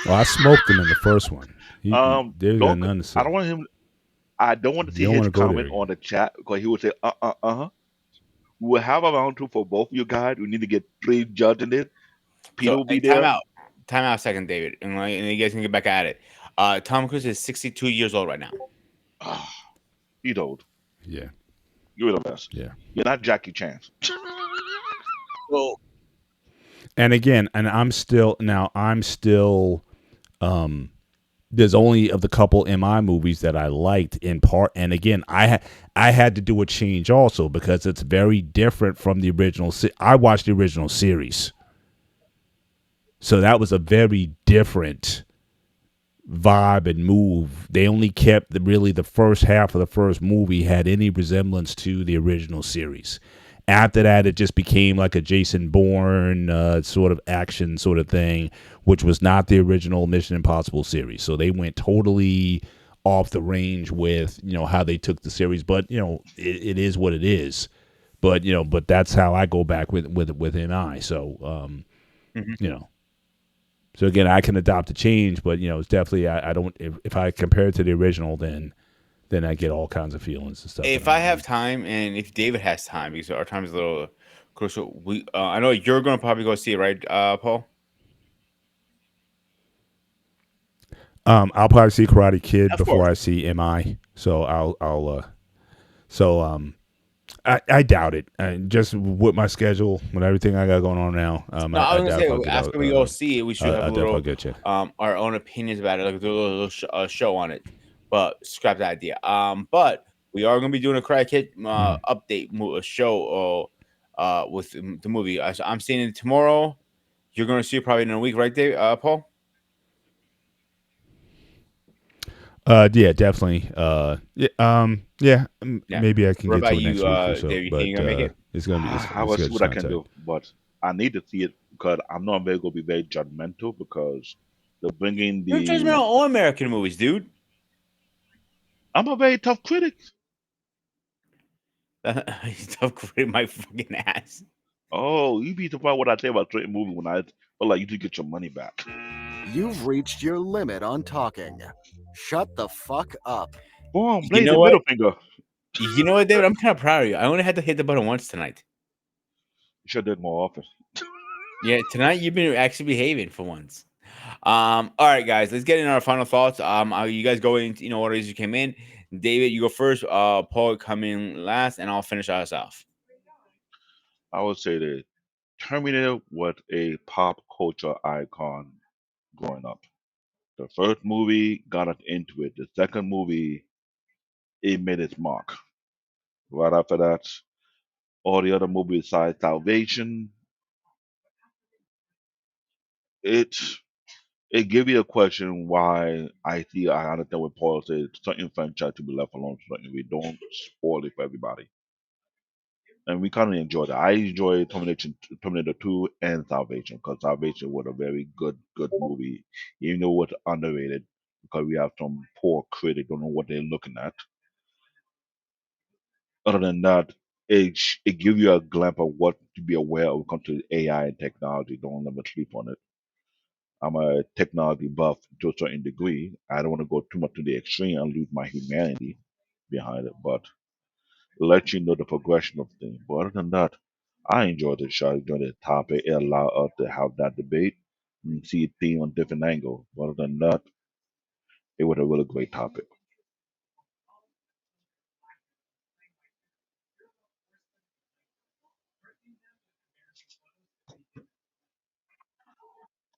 Well, I smoked him in the first one. There's got Don't nothing to I say. don't want him. I don't want to You see don't want his to go there comment again. on the chat because he would say, uh. We will have a round two for both of you guys. We need to get three judging it. Peter so will be time there. out, time out, a second, David, and you guys can get back at it. Tom Cruise is 62 years old right now. Ah, he's old. Yeah. You're the best. Yeah. You're not Jackie Chan. So And again, and I'm still um there's only of the couple MI movies that I liked in part, and again, I had to do a change also because it's very different from the original. I watched the original series, so that was a very different vibe and move. They only kept really the first half of the first movie had any resemblance to the original series. After that, it just became like a Jason Bourne sort of action sort of thing, which was not the original Mission Impossible series. So they went totally off the range with how they took the series. But it is what it is. But but that's how I go back with MI. So mhm. you know. So again, I can adopt a change, but it's definitely I don't if I compare it to the original, then I get all kinds of feelings and stuff. If I have time, and if David has time, because our time is a little crucial, I know you're gonna probably go see it, right, Paul? I'll probably see Karate Kid Of before course. I see MI. So so I doubt it. And just with my schedule, with everything I got going on now, No, I I was gonna doubt if I'll say get out. after we go see it, we should have I a doubt if I'll little get you. our own opinions about it, like do a little show on it. But scrap the idea. But we are gonna be doing a Crack Hit Mm. update show with the movie. So I'm seeing it tomorrow. You're gonna see it probably in a week, right, Dave? Paul? Yeah, definitely. Yeah. Yeah. Maybe I can What get to about it next you, week or so. Dave? You think But you're gonna make it? it's gonna be I will see it's what I gonna can take. do, but I need to see it because I'm not very going to be very judgmental because they're bringing You're judging on the. all American movies, dude. I'm a very tough critic. Tough quitting my fucking ass. Oh, you'd be surprised what I say about certain movies when I feel like you to get your money back. You've reached your limit on talking. Shut the fuck up. Boom, You blaze know the what? middle finger. You know what, David? I'm kind of proud of you. I only had to hit the button once tonight. You should have did more often. Yeah, tonight you've been actually behaving for once. All right, guys, let's get in our final thoughts. You guys go in, order as you came in. David, you go first. Paul come in last, and I'll finish us off. I would say that Terminator was a pop culture icon growing up. The first movie got us into it. The second movie, it made its mark. Right after that, all the other movies besides Salvation, it it give you a question why I understand what Paul said. Certain franchise to be left alone. Certain we don't spoil it for everybody, and we kind of enjoy that. I enjoy Terminator 2 and Salvation because Salvation was a very good movie, even though it was underrated because we have some poor critics don't know what they're looking at. Other than that, it gives you a glimpse of what to be aware of when it comes to AI and technology. Don't never sleep on it. I'm a technology buff to a certain degree. I don't want to go too much to the extreme and lose my humanity behind it, but let you know the progression of things. But other than that, I enjoyed the show, enjoyed the topic. It allowed us to have that debate and see things on different angles. But other than that, it was a really great topic.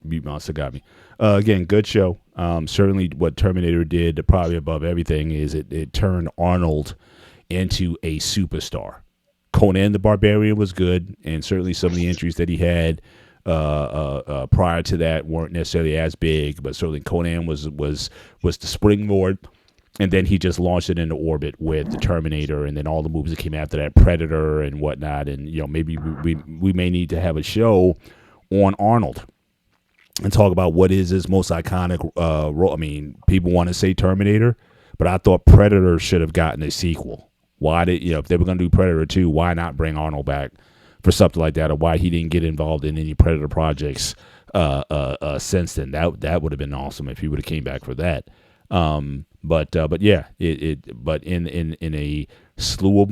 Mute monster got me. Again, good show. Certainly, what Terminator did, probably above everything, is it turned Arnold into a superstar. Conan the Barbarian was good, and certainly some of the entries that he had prior to that weren't necessarily as big, but certainly Conan was the springboard, and then he just launched it into orbit with the Terminator, and then all the movies that came after that, Predator and whatnot, and maybe we may need to have a show on Arnold and talk about what is his most iconic role. I mean, people want to say Terminator, but I thought Predator should have gotten a sequel. Why did if they were going to do Predator 2, why not bring Arnold back for something like that, or why he didn't get involved in any Predator projects since then? That would have been awesome if he would have came back for that. But yeah, but in a slew of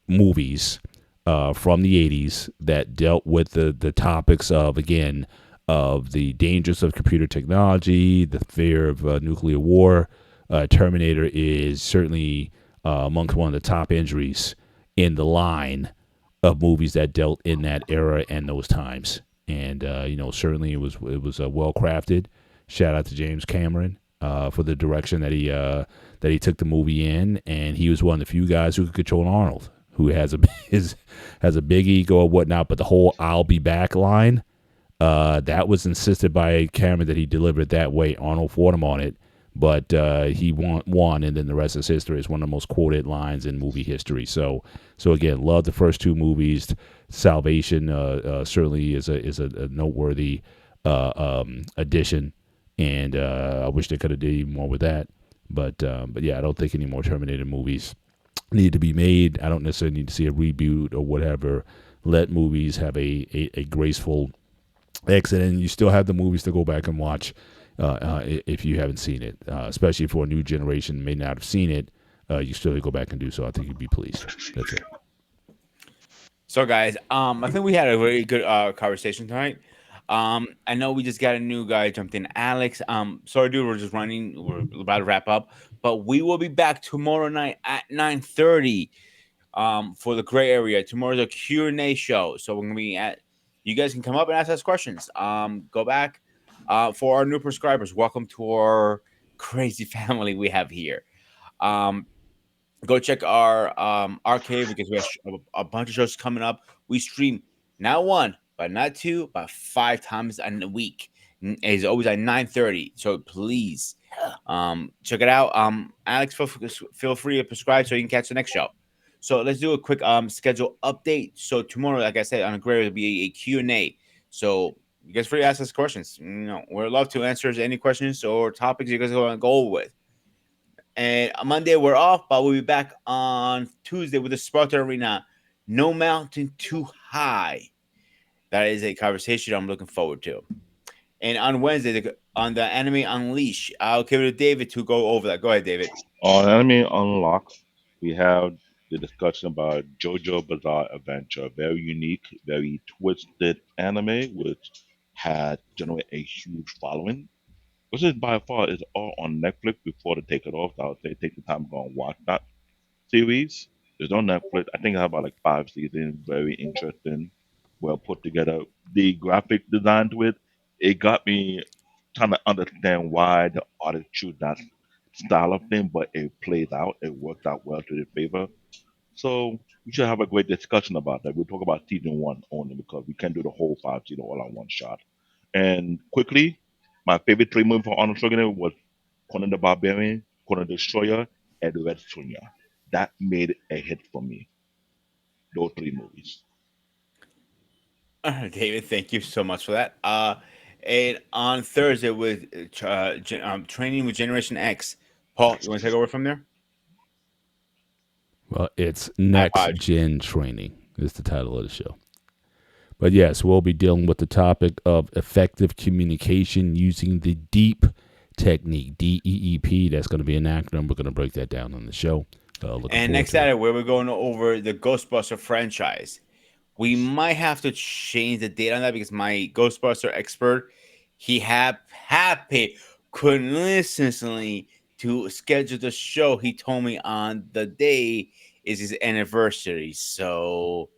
movies from the 80s that dealt with the topics of, again, of the dangers of computer technology, the fear of nuclear war. Terminator is certainly amongst one of the top entries in the line of movies that dealt in that era and those times. And certainly it was well crafted. Shout out to James Cameron for the direction that he took the movie in, and he was one of the few guys who could control Arnold, who has a big ego or whatnot. But the whole "I'll be back" line, that was insisted by Cameron that he delivered that way. Arnold fought him on it, but he won, and then the rest is history. It's one of the most quoted lines in movie history. So again, love the first two movies. Salvation certainly is a noteworthy addition, and I wish they could have did even more with that. But yeah, I don't think any more Terminator movies need to be made. I don't necessarily need to see a reboot or whatever. Let movies have a graceful exit, and you still have the movies to go back and watch if you haven't seen it, especially for a new generation may not have seen it. You still go back and do so. I think you'd be pleased. That's it. So, guys, I think we had a very good conversation tonight. I know we just got a new guy jumped in, Alex. Sorry, dude, we're just running. We're about to wrap up, but we will be back tomorrow night at 9:30. For the gray area. Tomorrow's a Q&A show. So we're gonna be at you guys can come up and ask us questions. Go back. For our new prescribers, welcome to our crazy family we have here. Um, go check our arcade because we have a bunch of shows coming up. We stream not one, but not two, but 5 times a week. It's always at 9:30. So please check it out. Alex, feel free to prescribe so you can catch the next show. So let's do a quick schedule update. So tomorrow, like I said, on a grade will be a Q&A. So you guys free to ask us questions. We'd love to answer any questions or topics you guys want to go with. And on Monday we're off, but we'll be back on Tuesday with the Sparta Arena. No mountain too high. That is a conversation I'm looking forward to. And on Wednesday, on the Anime Unleash, I'll give it to David to go over that. Go ahead, David. On Enemy Unlock, we have the discussion about JoJo Bizarre Adventure, very unique, very twisted anime, which had generated a huge following. Which is by far is all on Netflix before they take it off. So I would say take the time to go and watch that series. It's on Netflix. I think it has about like 5 seasons. Very interesting, well put together. The graphic design to it, it got me trying to understand why the artist choose that style of thing, but it plays out. It works out well to their favor. So we should have a great discussion about that. We'll talk about season one only because we can't do the whole 5 season all on one shot. And quickly, my favorite three movies for Arnold Schwarzenegger was Conan the Barbarian, Conan the Destroyer, and Red Sonja. That made a hit for me. Those three movies. David, thank you so much for that. And on Thursday with training with Generation X. Paul, you want to take over from there? Well, it's I Next apologize. Gen Training is the title of the show. But yes, we'll be dealing with the topic of effective communication using the DEEP technique, DEEP. That's going to be an acronym. We're going to break that down on the show. Looking And forward next to it. Saturday, where we're going over the Ghostbuster franchise. We might have to change the date on that because my Ghostbuster expert, he happy coincidentally to schedule the show. He told me on the day is his anniversary, so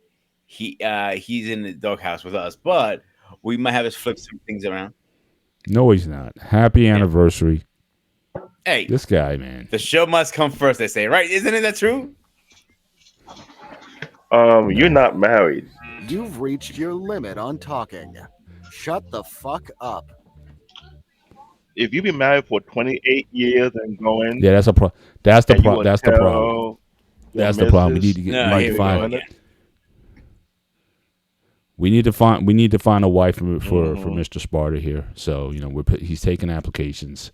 he's in the doghouse with us. But we might have to flip some things around. No, he's not. Happy Yeah. anniversary. Hey, This guy, man. the show must come first. They say, right? Isn't it that true? You're not married. You've reached your limit on talking. Shut the fuck up. If you've been married for 28 years and going, Yeah, that's a pro. That's the and you pro. will That's the problem. tell your That's the problem. We need missus to get. No, We need like here to we you're go find. doing again. it, We need to find. We need to find a wife for Mhm. Mr. Sparta here. So he's taking applications,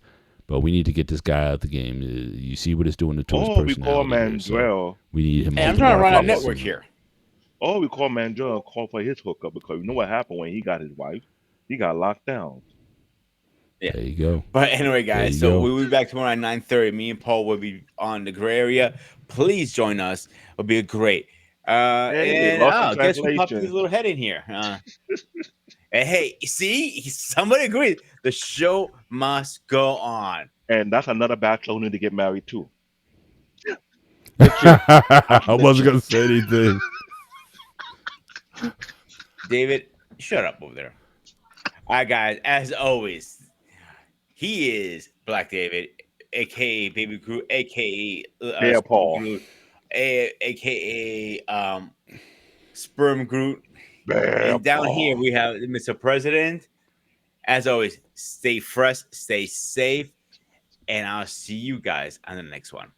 but we need to get this guy out of the game. You see what it's doing to his or we call personality here. So Mandrell, we need him. Hey, I'm off the trying to run a market network soon. here. or we call Mandrell and call for his hookup because you know what happened when he got his wife? He got locked down. Yeah. There you go. But anyway, There guys, you so go. we'll be back tomorrow at 9:30. Me and Paul will be on the gray area. Please join us. It'll be great. Hey, And lost in guess who popped his translation. little head in here? And hey, see, somebody agreed. The show must go on. And that's another bachelor who need to get married too. Legit. I I'm wasn't legit. gonna say anything. David, shut up over there. All right, guys, as always, he is Black David, aka Baby Groot, aka Bear Super Paul. Groot, aka Sperm Groot. Bear And down here Paul. we have Mr. President. As always, stay fresh, stay safe, and I'll see you guys on the next one.